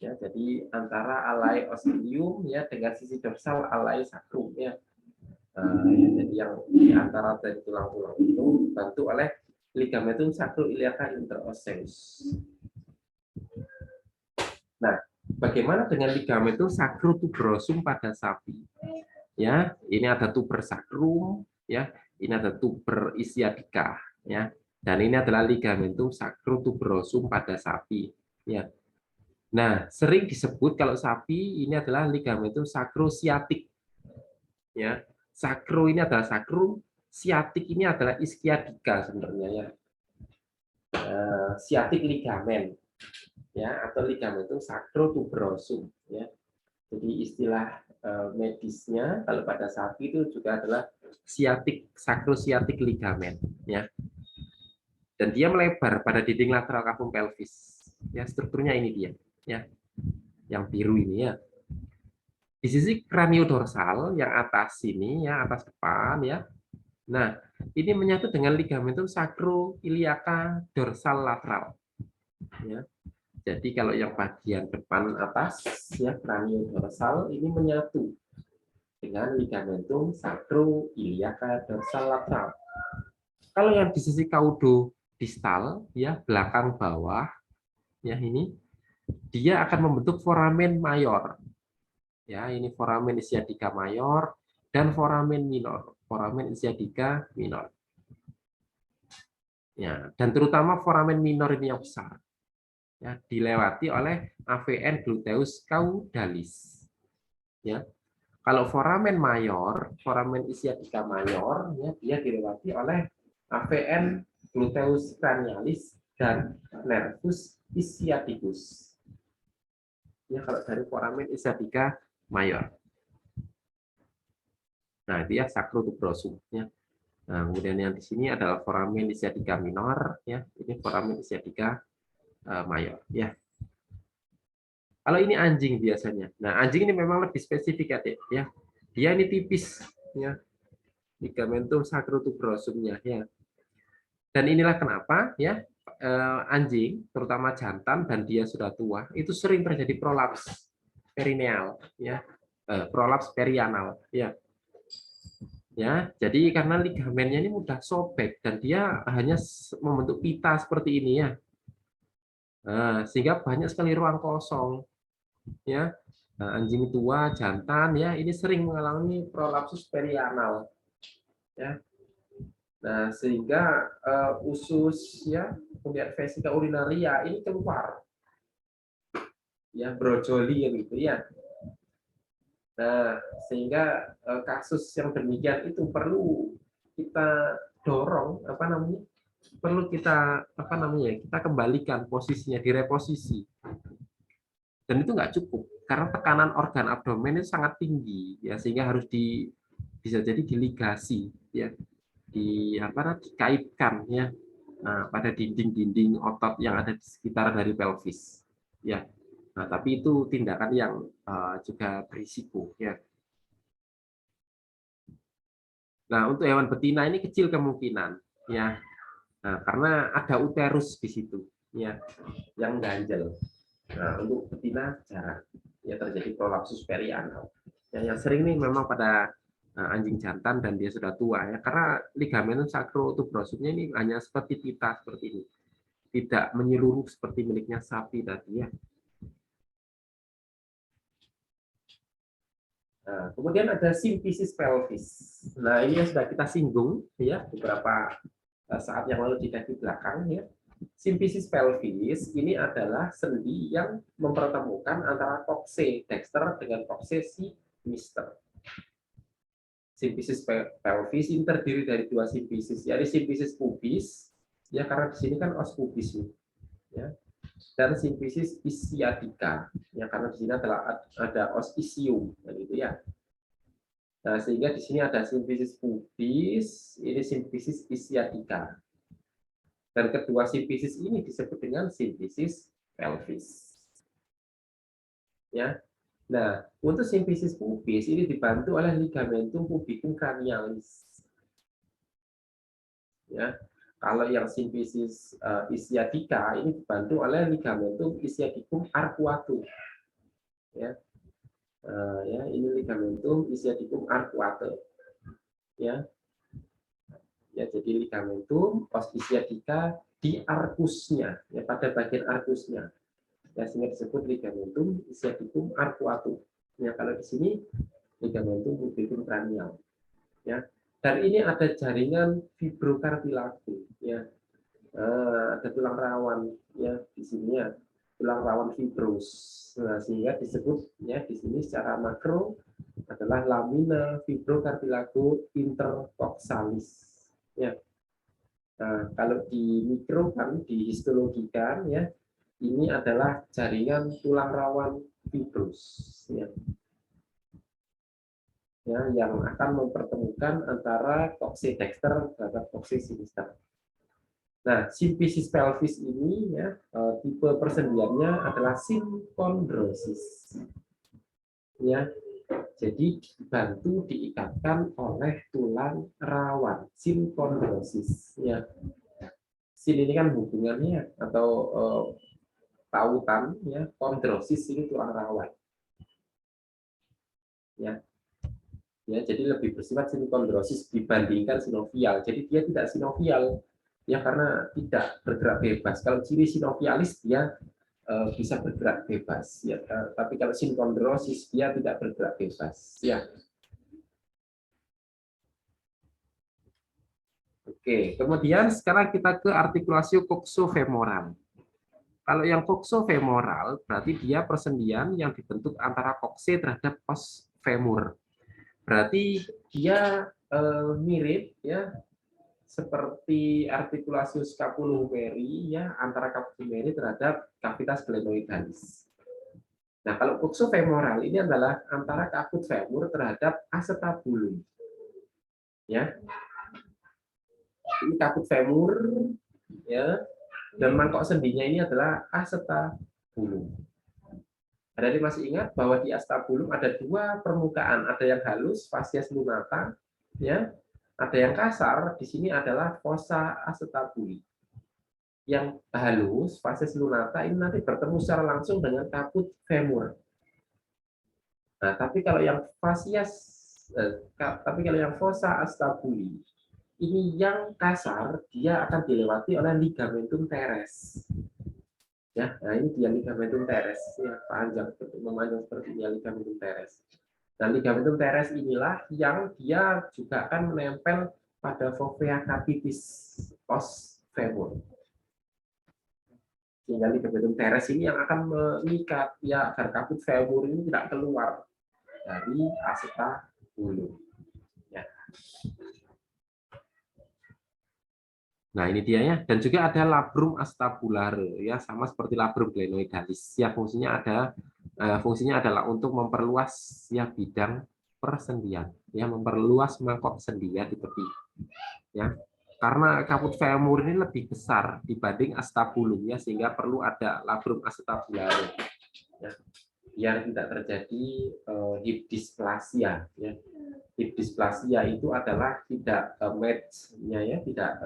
Ya, jadi antara alai ostium ya dengan sisi dorsal alai sacrum, ya. Ya, jadi yang di antara dari tulang-tulang itu dibantu oleh ligamentum sacroiliaca interoseus. Nah, bagaimana dengan ligamentum sacrotuberosum pada sapi? Ya, ini ada tuber sacrum, ya, ini ada tuber ischiadica, ya, dan ini adalah ligamentum sacrotuberosum pada sapi, ya. Nah, sering disebut kalau sapi ini adalah ligamentum sacrosiatic, ya. Sacro ini adalah sacrum, siatik ini adalah ischiadica sebenarnya, ya. Siatik ligamen, ya, atau ligamentum sacrotuberosum, ya. Jadi istilah medisnya kalau pada sapi itu juga adalah sacrosiatic ligamen, ya. Dan dia melebar pada dinding lateral cavum pelvis. Ya, strukturnya ini dia, ya. Yang biru ini, ya. Di sisi kraniodorsal yang atas sini, ya, atas depan, ya. Nah, ini menyatu dengan ligamentum sacroiliaca dorsal lateral, ya. Jadi kalau yang bagian depan atas, ya, kraniodorsal ini menyatu dengan ligamentum sacroiliaca dorsal lateral. Kalau yang di sisi caudo distal, ya, belakang bawah, ya, ini dia akan membentuk foramen mayor. Ya, ini foramen ischiadica mayor dan foramen minor. Foramen ischiadica minor. Ya, dan terutama foramen minor ini yang besar. Ya, dilewati oleh AVN gluteus caudalis. Ya. Kalau foramen mayor, foramen ischiadica mayor, ya, dia dilewati oleh AVN gluteus cranialis dan nervus ischiadicus. Ya, kalau dari foramen ischiadica mayor. Nah, itu ya sacrotuberosum, ya. Nah, kemudian yang di sini adalah foramen ischiadica minor, ya. Ini foramen ischiadica mayor, ya. Kalau ini anjing biasanya. Nah, anjing ini memang lebih spesifik, Adik, ya. Dia ini tipis, ya. Ligamentum sacrotuberosumnya, ya. Dan inilah kenapa, ya, anjing, terutama jantan dan dia sudah tua, itu sering terjadi prolaps perineal, ya. Prolaps perianal, ya. Ya, jadi karena ligamennya ini mudah sobek dan dia hanya membentuk pita seperti ini, ya. Nah, sehingga banyak sekali ruang kosong, ya. Nah, anjing tua jantan, ya, ini sering mengalami prolapsus perianal, ya. Nah, sehingga usus, ya, kemudian vesika urinaria ini keluar, ya, brojoli gitu, ya. Nah, sehingga kasus yang demikian itu perlu kita dorong, apa namanya? Perlu kita, apa namanya? Kita kembalikan posisinya, direposisi. Dan itu nggak cukup karena tekanan organ abdomen itu sangat tinggi, ya, sehingga harus bisa jadi diligasi, ya, dikaitkan, ya, pada dinding-dinding otot yang ada di sekitar dari pelvis, ya. Nah, tapi itu tindakan yang juga berisiko, ya. Nah, untuk hewan betina ini kecil kemungkinan, ya. Nah, karena ada uterus di situ, ya, yang ganjel. Nah, untuk betina jarang, ya, terjadi prolapsus perianal. Yang sering nih memang pada anjing jantan dan dia sudah tua, ya, karena ligamentum sacrotuberosumnya ini hanya seperti pita seperti ini, tidak menyeluruh seperti miliknya sapi tadi, ya. Nah, kemudian ada simfisis pelvis. Nah, ini yang sudah kita singgung, ya, beberapa saat yang lalu di kaki belakang, ya. Simfisis pelvis ini adalah sendi yang mempertemukan antara kokse dexter dengan kokse sinister. Simfisis pelvis ini terdiri dari dua simfisis, yaitu simfisis pubis, ya, karena di sini kan os pubis, ya, dan simfisis ischiadica, ya, karena di sini ada os isium, gitu, ya. Nah, sehingga di sini ada simfisis pubis, ini simfisis ischiadica. Dan kedua simfisis ini disebut dengan simfisis pelvis. Ya. Nah, untuk simfisis pubis ini dibantu oleh ligamentum pubicum cranialis. Ya. Kalau yang simfisis ischiadica ini dibantu oleh ligamentum ischiadicum arcuatum. Ya. Ya, ini ligamentum ischiadicum arcuatum. Ya. Ya, jadi ligamentum os ischiadica di arkusnya, ya, pada bagian arkusnya. Ya, sehingga disebut ligamentum ischiadicum arcuatum. Ya, kalau di sini ligamentum pubicum cranial. Ya. Dan ini ada jaringan fibrocartilago. Ya. Ada tulang rawan ya di sini ya, tulang rawan fibros. Nah, sehingga disebut ya di sini secara makro adalah lamina fibrocartilago intercoxalis. Ya. Nah, kalau di mikro kan dihistologikan ya, ini adalah jaringan tulang rawan fibros ya. Ya, yang akan mempertemukan antara coxidexter terhadap coxisinister. Nah, simfisis pelvis ini ya, tipe persendiannya adalah syncondrosis. Ya, jadi dibantu diikatkan oleh tulang rawan, syncondrosis. Ya, sin ini kan hubungannya atau tautan, ya, kondrosis ini tulang rawan. Ya, ya, jadi lebih bersifat syncondrosis dibandingkan sinovial. Jadi dia tidak sinovial, ya karena tidak bergerak bebas. Kalau ciri sinovialis dia bisa bergerak bebas, ya. Tapi kalau syncondrosis dia tidak bergerak bebas, ya. Oke, kemudian sekarang kita ke artikulasi coxofemoral. Kalau yang coxofemoral berarti dia persendian yang dibentuk antara kokse terhadap os femur. Berarti dia mirip ya seperti artikulasi scapulomeri ya antara capsulomeri terhadap cavitas glenoidalis. Nah, kalau coxofemoral ini adalah antara caput femur terhadap acetabulum. Ya. Ini caput femur ya. Dan mangkok sendinya ini adalah acetabulum. Jadi masih ingat bahwa di acetabulum ada dua permukaan, ada yang halus fascia lunata ya. Ada yang kasar, di sini adalah fossa acetabuli. Yang halus, fases lunata ini nanti bertemu secara langsung dengan caput femur. Nah, tapi kalau yang fossa acetabuli ini yang kasar, dia akan dilewati oleh ligamentum teres. Ya, nah ini dia ligamentum teres, ya, panjang memanjang seperti ini ligamentum teres. Dan ligamentum teres inilah yang dia juga akan menempel pada fovea capitis os femur. Sehingga ligamentum teres ini yang akan mengikat ya agar caput femur ini tidak keluar dari acetabulum. Ya. Nah, ini dia ya. Dan juga ada labrum acetabulare ya, sama seperti labrum glenoidalis. Ya, fungsinya adalah untuk memperluas ya bidang persendian, ya memperluas mangkok sendi ya di tepi. Ya. Karena caput femur ini lebih besar dibanding acetabulum ya, sehingga perlu ada labrum acetabulare. Ya. Biar tidak terjadi hip dysplasia ya. Hip dysplasia itu adalah tidak match-nya ya, tidak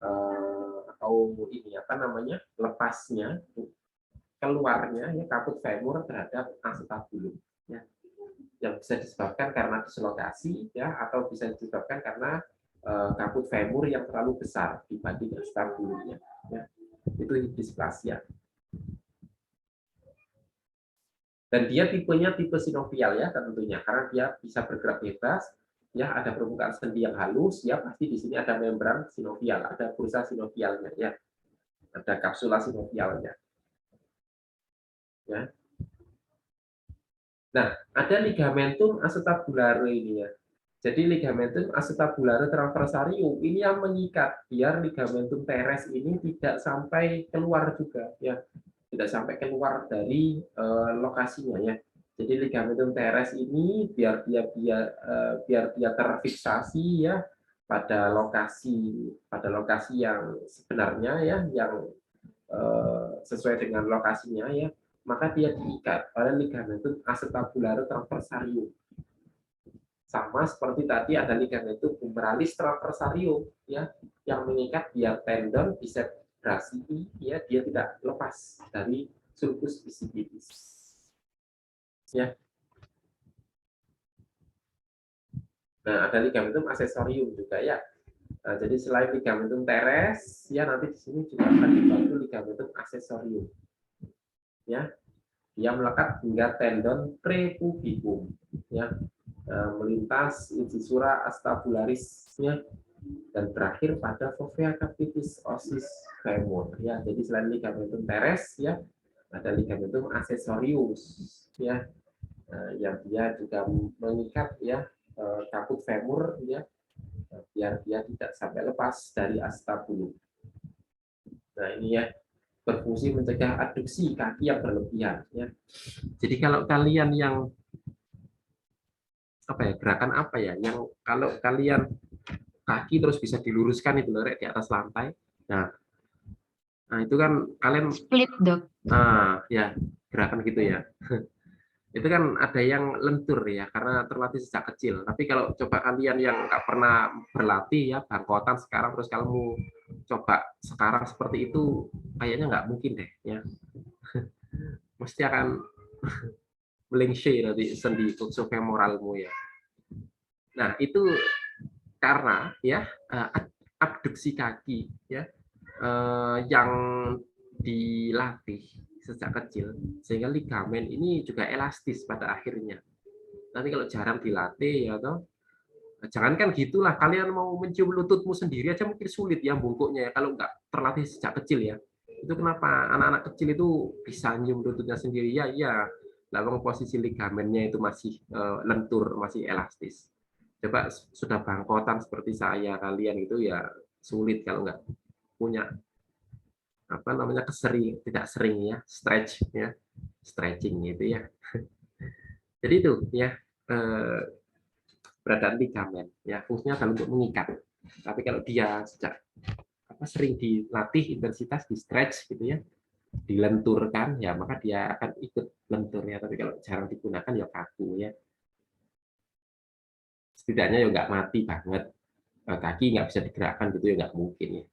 atau ini apa namanya lepasnya keluarnya ya caput femur terhadap acetabulum ya, yang bisa disebabkan karena dislokasi ya atau bisa disebabkan karena caput femur yang terlalu besar dibanding acetabulumnya ya. Itu dysplasia. Dan dia tipenya tipe sinovial ya tentunya karena dia bisa bergerak bebas. Ya, ada permukaan sendi yang halus, ya pasti di sini ada membran sinovial, ada bursa sinovialnya, ya, ada kapsula sinovialnya. Ya. Nah, ada ligamentum acetabulare ini ya. Jadi ligamentum acetabulare transversarium ini yang mengikat biar ligamentum teres ini tidak sampai keluar juga, ya, tidak sampai keluar dari lokasinya ya. Jadi ligamentum teres ini biar dia terfiksasi ya pada lokasi yang sebenarnya ya, yang sesuai dengan lokasinya ya, maka dia diikat oleh ligamentum acetabularis transversarium. Sama seperti tadi ada ligamentum humerales transversarium ya, yang mengikat biar tendon bisa berasi ya, dia tidak lepas dari sulcus bicipitis. Ya. Nah, ada ligamentum accessorium juga ya. Nah, jadi selain ligamentum teres, ya nanti di sini juga akan dibantu ligamentum accessorium. Ya, dia melekat hingga tendon prepubicum, ya, melintas incisura acetabularissnya dan berakhir pada fovea capitis osis femur. Ya, jadi selain ligamentum teres, ya, ada ligamentum accessorius, ya, yang dia juga mengikat ya caput femur, ya, biar dia tidak sampai lepas dari acetabulum. Nah, ini ya, berfungsi mencegah adduksi kaki yang berlebihan ya. Jadi kalau kalian yang gerakan apa ya, yang kalau kalian kaki terus bisa diluruskan itu loh, di atas lantai. Nah itu kan kalian split, Dok. Ya, gerakan gitu ya. Itu kan ada yang lentur ya karena terlatih sejak kecil. Tapi kalau coba kalian yang nggak pernah berlatih ya, bangkotan sekarang terus kamu coba sekarang seperti itu, kayaknya nggak mungkin deh ya. Mesti akan melengsai nanti sendi femoralmu ya. Nah itu karena ya abduksi kaki ya yang dilatih sejak kecil, sehingga ligamen ini juga elastis pada akhirnya. Nanti kalau jarang dilatih ya toh, jangankan gitulah, kalian mau mencium lututmu sendiri aja mungkin sulit ya bungkuknya ya, kalau nggak terlatih sejak kecil ya. Itu kenapa anak-anak kecil itu bisa nyium lututnya sendiri ya, ya. Lalu posisi ligamennya itu masih lentur, masih elastis. Coba sudah bangkotan seperti saya, kalian itu ya sulit kalau nggak punya tidak sering ya stretching gitu ya. Jadi itu ya beradaan ligamen ya, fungsinya adalah untuk mengikat. Tapi kalau dia sejak sering dilatih intensitas, di stretch gitu ya, dilenturkan ya, maka dia akan ikut lentur ya. Tapi kalau jarang digunakan ya kaku ya. Setidaknya ya nggak mati banget, kaki nggak bisa digerakkan gitu ya, nggak mungkin ya.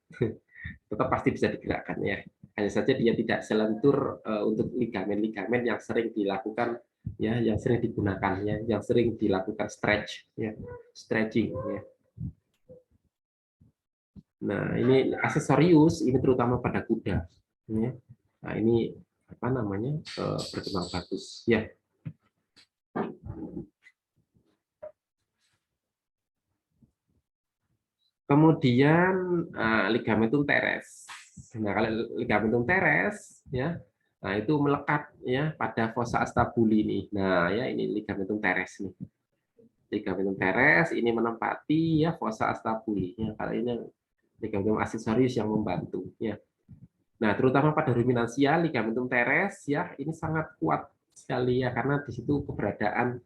Tetap pasti bisa digerakkan ya. Hanya saja dia tidak selentur untuk ligamen-ligamen yang sering dilakukan ya, yang sering digunakan ya, yang sering dilakukan stretch ya, stretching ya. Nah, ini aksesorius ini terutama pada kuda ya. Nah, ini apa namanya? Berkembang bagus ya. Kemudian ligamentum teres. Nah, kalau ligamentum teres ya, nah itu melekat ya pada fossa acetabular ini. Nah, ya ini ligamentum teres nih. Ligamentum teres ini menempati ya fossa acetabular ya. Kalau ini ligamentum aksesorius yang membantu ya. Nah, terutama pada ruminansia ligamentum teres ya, ini sangat kuat sekali ya, karena di situ keberadaan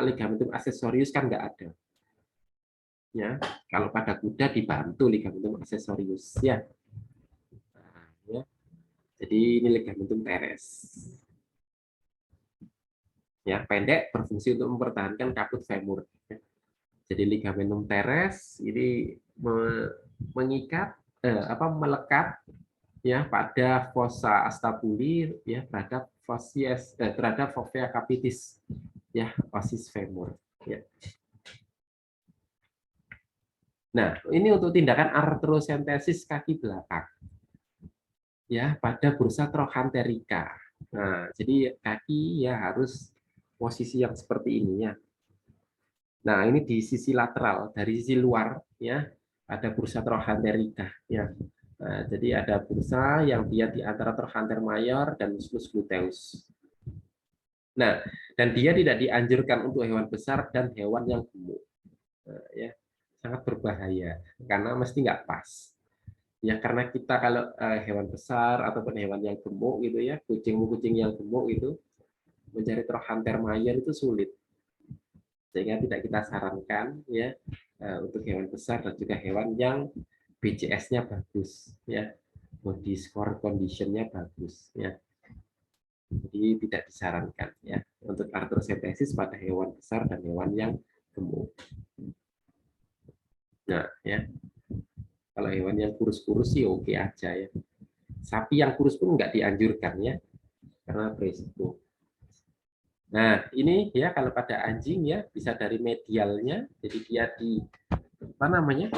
ligamentum aksesorius kan nggak ada. Ya, kalau pada kuda dibantu ligamentum aksesorius ya. Nah, ya. Jadi ini ligamentum teres. Ya, pendek berfungsi untuk mempertahankan caput femur. Ya. Jadi ligamentum teres ini mengikat melekat ya pada fossa acetabular ya, terhadap fovea capitis ya, osis femur ya. Nah, ini untuk tindakan artrosentesis kaki belakang ya pada bursa trochanterica. Nah, jadi kaki ya harus posisi yang seperti ini ya. Nah, ini di sisi lateral, dari sisi luar ya, ada bursa trochanterica ya. Nah, jadi ada bursa yang dia di antara trochanter mayor dan musculus gluteus. Nah, dan dia tidak dianjurkan untuk hewan besar dan hewan yang gemuk. Nah, ya, sangat berbahaya karena mesti nggak pas. Ya karena kita kalau hewan besar ataupun hewan yang gemuk gitu ya, kucing yang gemuk itu mencari trochanter mayor itu sulit. Sehingga tidak kita sarankan ya untuk hewan besar dan juga hewan yang BCS-nya bagus, ya, body score condition-nya bagus, ya. Jadi tidak disarankan ya untuk artrosentesis pada hewan besar dan hewan yang gemuk. Nah, ya. Kalau hewan yang kurus-kurus sih oke aja ya. Sapi yang kurus pun nggak dianjurkan ya, karena berisiko. Nah, ini ya kalau pada anjing ya bisa dari medialnya, jadi dia di apa namanya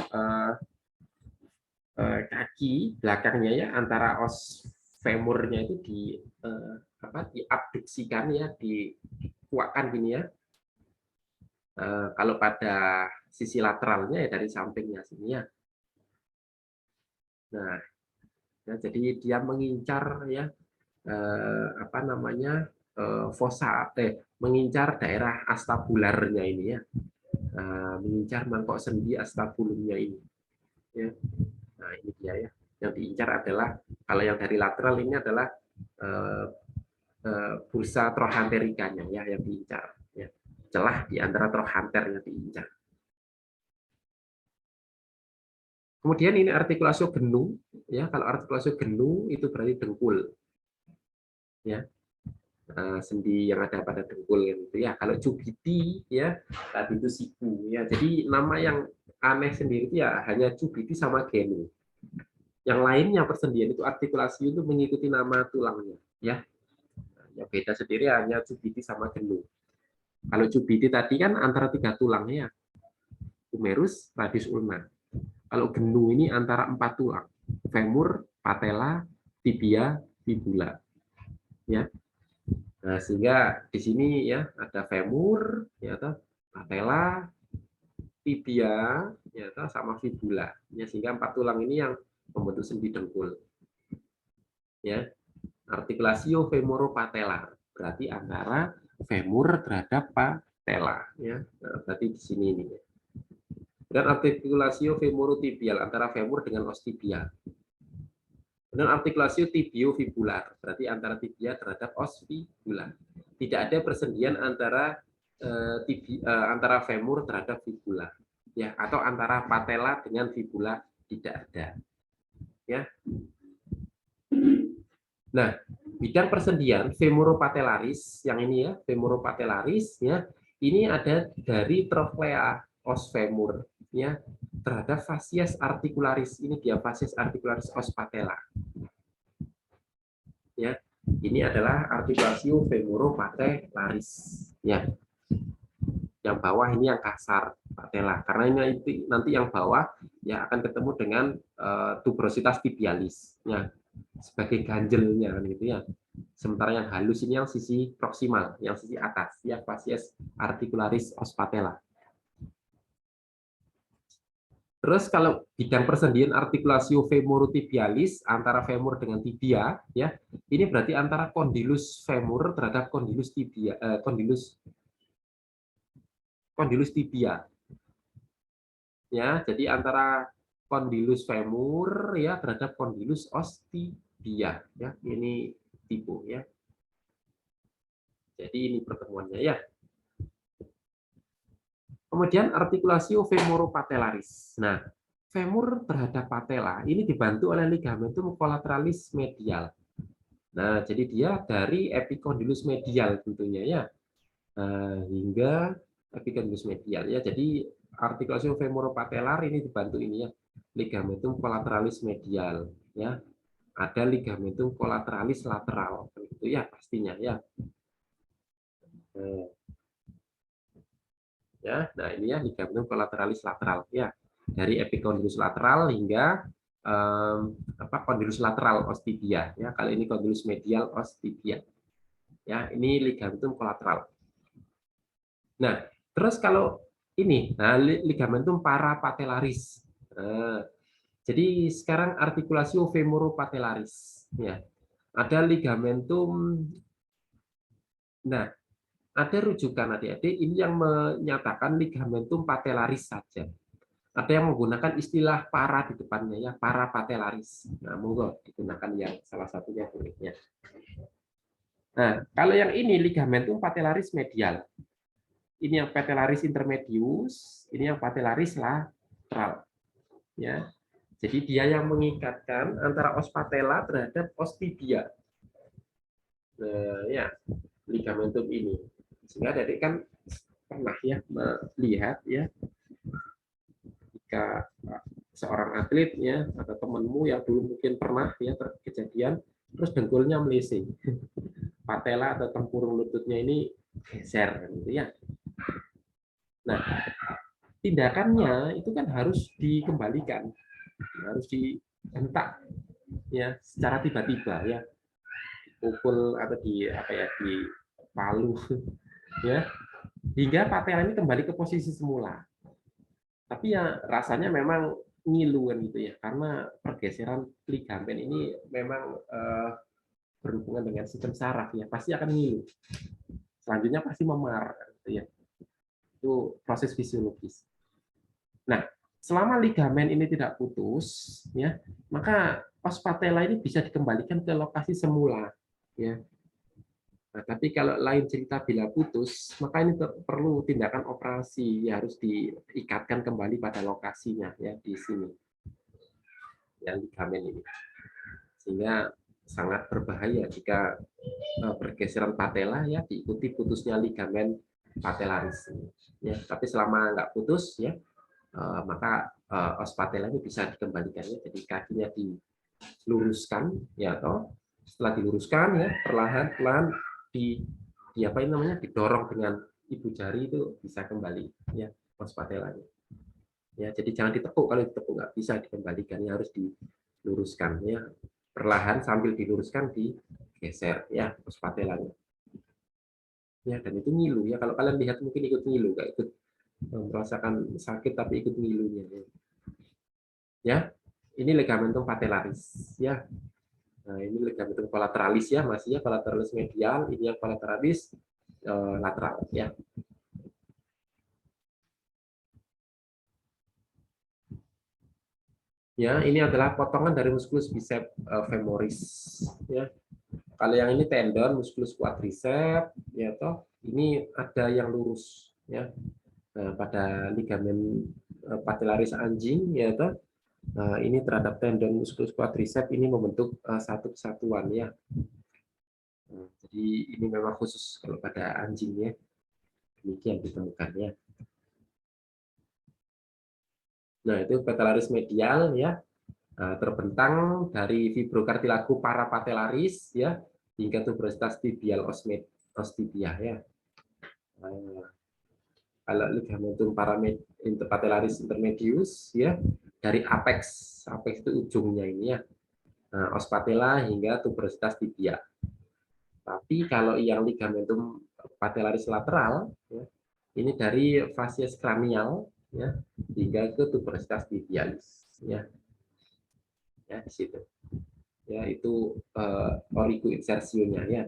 kaki belakangnya ya antara os femurnya itu di diabduksikan ya, dikuatkan gini ya. Kalau pada sisi lateralnya ya dari sampingnya sini ya. Nah, ya, jadi dia mengincar ya apa namanya fossa, mengincar daerah astabularnya ini ya, mengincar mangkok sendi astabulumnya ini. Ya. Nah ini dia ya, yang diincar adalah kalau yang dari lateral ini adalah bursa trochantericanya ya yang diincar. Ya. Celah di antara trochanter yang diincar. Kemudian ini artikulasio genu, ya kalau artikulasio genu itu berarti dengkul, ya sendi yang ada pada dengkul gitu ya. Kalau cubiti ya tadi itu siku ya. Jadi nama yang aneh sendiri itu ya hanya cubiti sama genu. Yang lainnya persendian itu artikulasi itu mengikuti nama tulangnya ya. Yang beda sendiri hanya cubiti sama genu. Kalau cubiti tadi kan antara 3 tulangnya, humerus, radius ulna. Kalau genu ini antara 4 tulang, femur, patella, tibia, fibula. Ya. Nah, sehingga di sini ya ada femur, ya patella, tibia, ya sama fibula. Ya, sehingga 4 tulang ini yang membentuk sendi dengkul. Ya. Artikulasio femoropatellar berarti antara femur terhadap patella. Ya. Nah, berarti di sini ini. Dan artikulasio femorotibial antara femur dengan os tibia. Dan artikulasio tibiofibular berarti antara tibia terhadap os fibula. Tidak ada persendian antara antara femur terhadap fibula, ya, atau antara patella dengan fibula tidak ada, ya. Nah, bidang persendian femoropatellaris yang ini ya, femoropatellaris ya, ini ada dari trochlea os femur ya terhadap fascies articularis. Ini dia fascies articularis os patella. Ya. Ini adalah artikulasio femoropatellaris ya. Yang bawah ini yang kasar patella karena ini nanti yang bawah ya akan ketemu dengan tuberositas tibialis ya sebagai ganjelnya gitu ya. Sementara yang halus ini yang sisi proksimal, yang sisi atas ya fascies articularis os patella. Terus kalau bidang persendian artikulasio femorotibialis antara femur dengan tibia ya, ini berarti antara kondilus femur terhadap kondilus tibia, kondilus tibia. Ya, jadi antara kondilus femur ya terhadap kondilus os tibia ya. Ini tipe ya. Jadi ini pertemuannya ya. Kemudian artikulasio femoropatellaris. Nah, femur terhadap patella ini dibantu oleh ligamentum collateralalis medial. Nah, jadi dia dari epicondylus medial tentunya ya. Hingga epicondylus medial ya. Jadi artikulasi femoropatellar ini dibantu ini ya. Ligamentum collateralalis medial ya. Ada ligamentum collateralalis lateral itu ya pastinya ya. Ya, nah ini ya ligamentum collateralalis lateral ya. Dari epicondylus lateral hingga kondilus lateral os tibia ya. Kalau ini kondilus medial os tibia. Ya, ini ligamentum kolateral. Nah, terus kalau ini, nah ligamentum parapatellaris. Nah, jadi sekarang artikulasio femoropatellaris ya. Ada ligamentum. Nah, ada rujukan adik-adik ini yang menyatakan ligamentum patellaris saja. Ada yang menggunakan istilah para di depannya ya, parapatellaris. Nah, monggo digunakan yang salah satunya boleh ya. Nah, kalau yang ini ligamentum patellaris medial. ini yang patellaris intermedius, ini yang patellaris lateral. Ya. Jadi dia yang mengikatkan antara os patella terhadap os tibia. Nah, ya, ligamentum ini. Sehingga Adik kan pernah ya melihat ya jika seorang atlet ya atau temanmu yang dulu mungkin pernah ya kejadian terus dengkulnya melesing, patella atau tempurung lututnya ini geser gitu ya. Nah, tindakannya itu kan harus dikembalikan, harus dihentak ya secara tiba-tiba ya, pukul atau di apa ya di palu ya hingga patella ini kembali ke posisi semula. Tapi ya rasanya memang ngilu kan gitu ya, karena pergeseran ligamen ini memang berhubungan dengan sistem saraf ya, pasti akan ngilu. Selanjutnya pasti memar gitu ya. Itu proses fisiologis. Nah, selama ligamen ini tidak putus ya, maka os patella ini bisa dikembalikan ke lokasi semula ya. Nah, tapi kalau lain cerita bila putus, maka ini perlu tindakan operasi, ya harus diikatkan kembali pada lokasinya ya di sini. Ya, ligamen ini. Sehingga sangat berbahaya jika pergeseran patella ya diikuti putusnya ligamen patellaris. Ya, tapi selama nggak putus ya, maka os patella ini bisa dikembalikan ya. Jadi kakinya diluruskan ya toh. Setelah diluruskan ya, perlahan-lahan di apa ini namanya didorong dengan ibu jari itu bisa kembali ya os patellanya. Ya, jadi jangan ditepuk, kalau ditepuk nggak bisa dikembalikan, ya harus diluruskan ya. Perlahan sambil diluruskan digeser ya os patellanya. Ya, dan itu ngilu ya. Kalau kalian lihat mungkin ikut ngilu, nggak ikut merasakan sakit tapi ikut ngilunya. Ya, ini ligamentum patellaris ya. Nah, ini ligamentum collaterales ya, masih ya collaterales medial, ini yang collaterales lateral ya. Ya, ini adalah potongan dari musculus biceps femoris ya. Kalau yang ini tendon musculus quadriceps ya toh, ini ada yang lurus ya. Nah, pada ligamen patellaris anjing ya toh. Nah, ini terhadap tendon musculus quadriceps ini membentuk satu kesatuan ya. Nah, jadi ini memang khusus kalau pada anjing ya. Demikian ditemukannya. Nah, itu patellaris medial ya. Terbentang dari fibrocartilago parapatellaris ya hingga tuberositas tibial os tibia ya. Kalau ligamentum patellaris intermedius ya dari apex itu ujungnya ini ya. Nah, os patella hingga tuberositas tibia. Tapi kalau yang ligamentum patellaris lateral ya, ini dari facies cranial ya hingga ke tuberositas tibialis ya. Ya di situ. Ya itu origo-insersionya ya.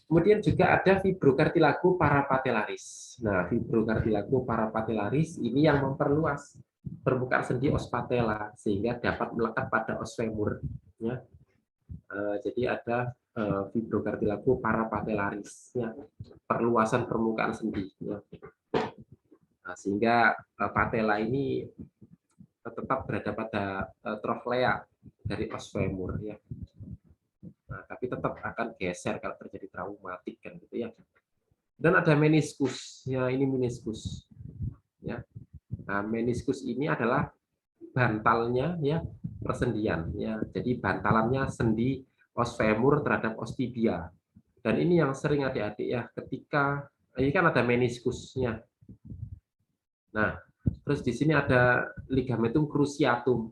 Kemudian juga ada fibrocartilago parapatellaris. Nah, fibrocartilago parapatellaris ini yang memperluas permukaan sendi os patella sehingga dapat melekat pada os femur ya. Jadi ada fibrocartilago parapatellaris ya, perluasan permukaan sendi ya. Nah, sehingga patella ini tetap berada pada trochlea dari os femur ya. Nah, tapi tetap akan geser kalau terjadi traumatik kan gitu ya. Dan ada meniskus ya, ini meniskus ya. Nah, meniskus ini adalah bantalnya ya persendian ya. Jadi bantalannya sendi os femur terhadap os tibia. Dan ini yang sering adik-adik ya ketika ini kan ada meniskusnya. Nah, terus di sini ada ligamentum cruciatum.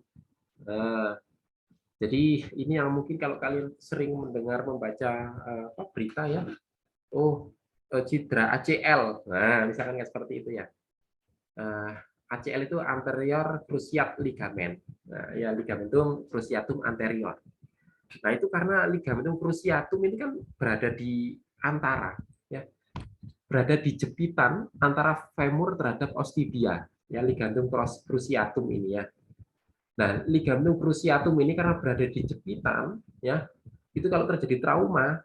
Nah, jadi ini yang mungkin kalau kalian sering mendengar membaca berita ya, oh cedera ACL, nah misalkan kayak seperti itu ya. ACL itu anterior cruciate ligament, nah ya ligamentum cruciatum anterior. Nah itu karena ligamentum cruciatum ini kan berada di antara, ya, berada di jepitan antara femur terhadap os tibia, ya ligamentum cruciatum ini ya. Nah, ligamentum cruciatum ini karena berada di jepitan, ya, itu kalau terjadi trauma,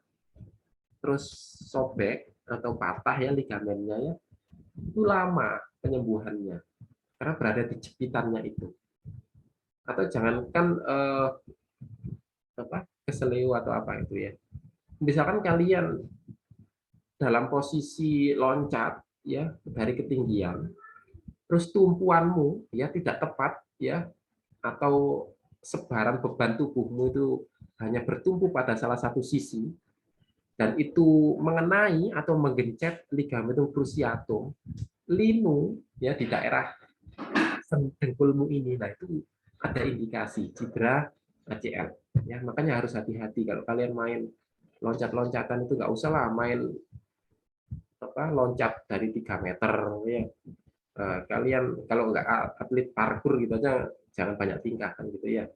terus sobek, atau patah ya ligamennya ya, itu lama penyembuhannya karena berada di jepitannya itu. Atau jangankan keseleo atau apa itu ya. Misalkan kalian dalam posisi loncat ya dari ketinggian, terus tumpuanmu ya tidak tepat ya, atau sebaran beban tubuhmu itu hanya bertumpu pada salah satu sisi, dan itu mengenai atau menggencet ligamentum cruciatum, linu ya di daerah dengkulmu ini, nah itu ada indikasi cedera ACL ya. Makanya harus hati-hati kalau kalian main loncat-loncatan, itu nggak usah lah main loncat dari 3 meter ya. Kalian kalau nggak atlet parkour gitu aja jangan banyak tingkah kan gitu ya.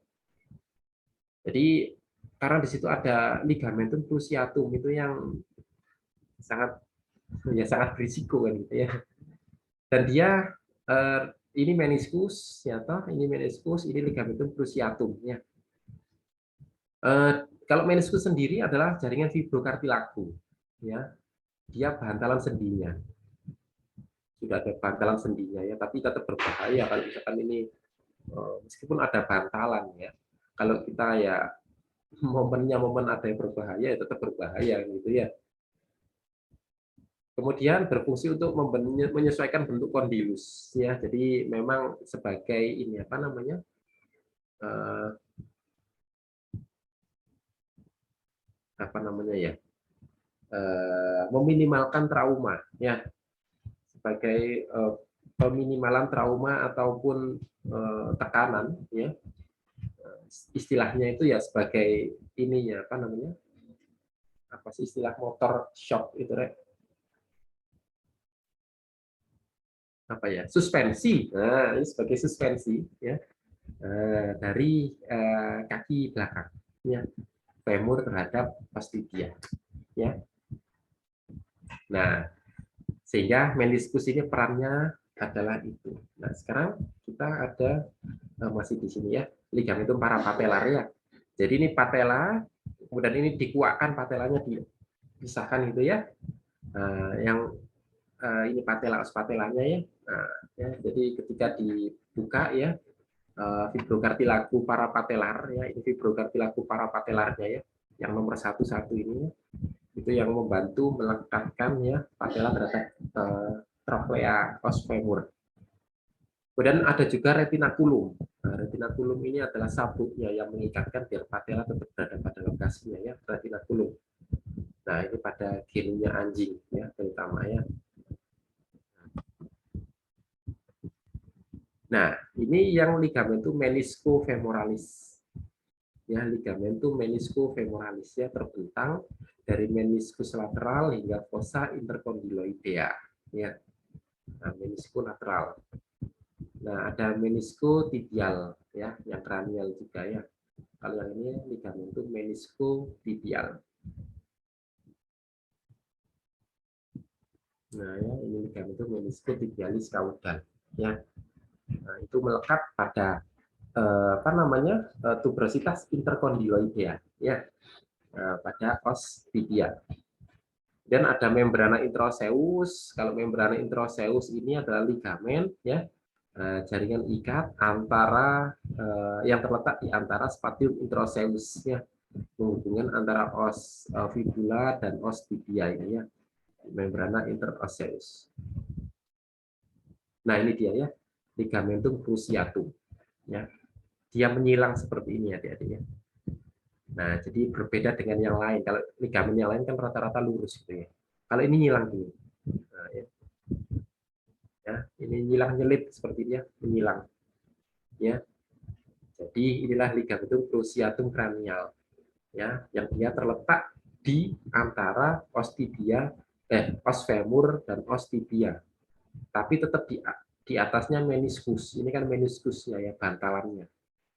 Jadi karena di situ ada ligamentum cruciatum itu yang sangat berisiko kan gitu ya. Dan dia ini meniskus ya toh, ini meniskus, ini ligamentum cruciatum ya. Kalau meniskus sendiri adalah jaringan fibrokartilagu ya. Dia bantalan sendinya. Sudah ada bantalan sendinya ya, tapi tetap berbahaya kalau misalkan ini meskipun ada bantalan ya. Kalau kita ya momennya momen ada yang berbahaya ya tetap berbahaya gitu ya. Kemudian berfungsi untuk menyesuaikan bentuk kondilus ya. Jadi memang sebagai ini apa namanya? Ya? Meminimalkan trauma ya. Sebagai peminimalan trauma ataupun tekanan ya. Istilahnya itu ya sebagai ininya apa namanya? Apa sih istilah motor shock itu, Rek? Apa ya, suspensi. Nah, ini sebagai suspensi ya dari kaki belakang ya, femur terhadap os tibia ya. Nah, sehingga meniskus ini perannya adalah itu. Nah, sekarang kita ada masih di sini ya, ligamentum parapatelar ya. Jadi ini patella, kemudian ini dikuakkan patelanya, dipisahkan gitu ya. Yang ini patella os patelanya ya. Nah, ya, jadi ketika dibuka ya, fibrokartilagu parapatelar ya, ini fibrokartilagu parapatelarnya ya, yang nomor satu ini itu yang membantu melekatkan ya patella terhadap trochlea os femur. Kemudian ada juga retinaculum. Nah, retinaculum ini adalah sabuknya yang mengikatkan biar patella tetap berada pada lokasinya ya, retinaculum. Nah, ini pada gennya anjing ya, terutama ya. Nah, ini yang ligamentum meniscofemoralis. Ya, ligamentum meniscofemoralis ya, terbentang dari meniscus lateral hingga fossa intercondyloidea ya. Nah, meniscus lateral. Nah, ada meniscotibial ya, yang kranial juga ya. Kalau yang ini ligamentum meniscotibial. Nah, ya, ini ligamentum meniscotibialis caudal ya. Nah, itu melekat pada apa namanya? Tuberositas intercondyloidea ya. Pada os tibia. Dan ada membrana intraosseus. Kalau membrana intraosseus ini adalah ligamen ya, jaringan ikat antara yang terletak di antara spatium intraosseus ya, menghubungkan antara os fibula dan os tibia ini ya, membrana interosseus. Nah, ini dia ya, ligamentum cruciatum ya. Dia menyilang seperti ini ya, adik-adik ya. Nah, jadi berbeda dengan yang lain. Kalau ligamen yang lain kan rata-rata lurus gitu ya. Kalau ini nyilang gini. Nah, ya, ini nyilang nyelip seperti ini ya, menyilang. Ya. Jadi inilah ligamentum cruciatum cranial ya, yang dia terletak di antara os tibia, os femur dan os tibia. Tapi tetap di atasnya meniskus. Ini kan meniskusnya ya, bantalannya.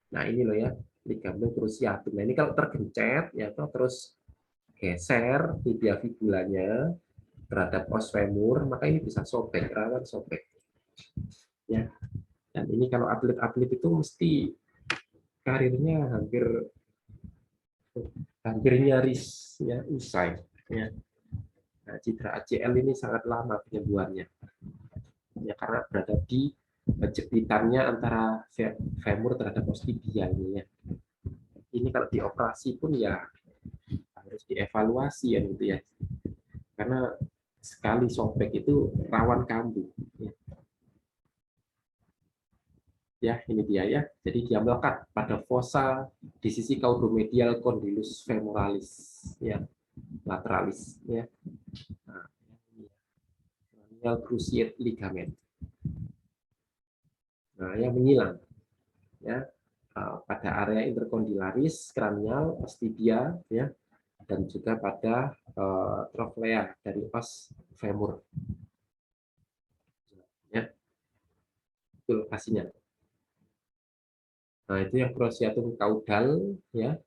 Nah, ini loh ya, ligamentum cruciatum. Nah, ini kalau tergencet ya terus geser tibia fibulanya terhadap os femur, maka ini bisa sobek, rawan sobek. Ya. Dan ini kalau atlet-atlet itu mesti karirnya hampir nyaris ya usai. Ya. Nah, cedera ACL ini sangat lama penyembuhannya, ya karena berada di jepitannya antara femur terhadap os tibia ini ya. Ini kalau dioperasi pun ya harus dievaluasi ya gitu ya, karena sekali sobek itu rawan kambuh. Ya, ini dia ya. Jadi dia melekat pada fossa di sisi caudomedial condylus femoralis, ya, lateralis, ya. Nah, cranial cruciate ligament. Nah, yang menyilang, ya, pada area intercondylaris, kranial, os tibia, ya, dan juga pada trochlea dari os femur. Ya, itu lokasinya. Nah, itu yang cruciatum caudal, ya.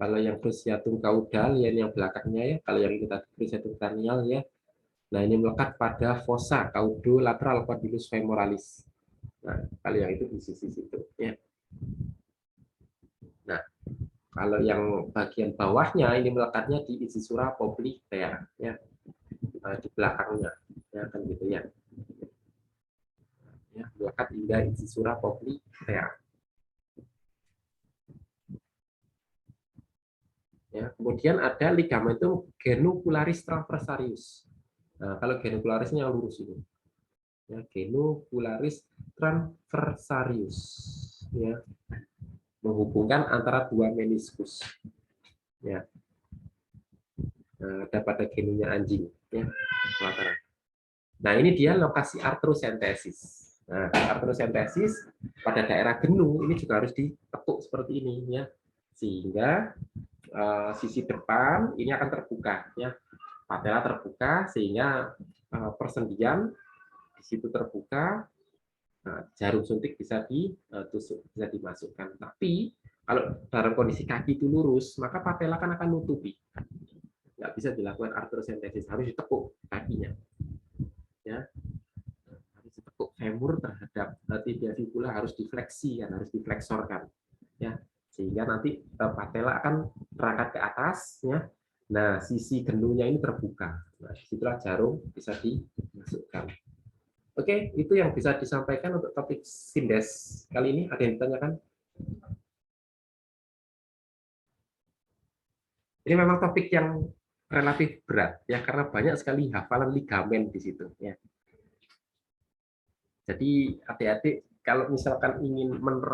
Kalau yang cruciatum caudal, ya yang belakangnya ya. Kalau yang kita cruciatum cranial ya. Nah, ini melekat pada fossa caudolateral condylus femoralis. Nah, kalau yang itu di sisi situ, ya. Nah, kalau yang bagian bawahnya ini melekatnya di incisura popliteal, ya, di belakangnya, ya kan gitu ya. Ya, melekat hingga incisura popliteal. Ya, kemudian ada ligamentum genukularis transversarius. Nah, kalau genukularisnya yang lurus itu. Ya, genukularis transversarius. Ya, menghubungkan antara dua meniskus. Ya. Nah, ada pada genunya anjing, ya, pelataran. Nah, ini dia lokasi artrosentesis. Nah, artrosentesis pada daerah genu ini juga harus ditekuk seperti ini, ya, sehingga sisi depan ini akan terbuka, ya, patella terbuka sehingga persendian di situ terbuka. Nah, jarum suntik bisa ditusuk, bisa dimasukkan. Tapi kalau dalam kondisi kaki itu lurus, maka patella kan akan nutupi. Nggak bisa dilakukan artrosentesis, harus ditekuk kakinya. Ya, harus ditekuk femur terhadap tibia fibula, harus difleksi, kan, harus difleksorkan. Ya, sehingga nanti patella akan terangkat ke atas. Ya. Nah, sisi genunya ini terbuka. Nah, disitulah jarum bisa dimasukkan. Oke, itu yang bisa disampaikan untuk topik sindes kali ini. Ada yang ditanyakan? Ini memang topik yang relatif berat ya, karena banyak sekali hafalan ligamen di situ ya. Jadi adik-adik kalau misalkan ingin menerapkan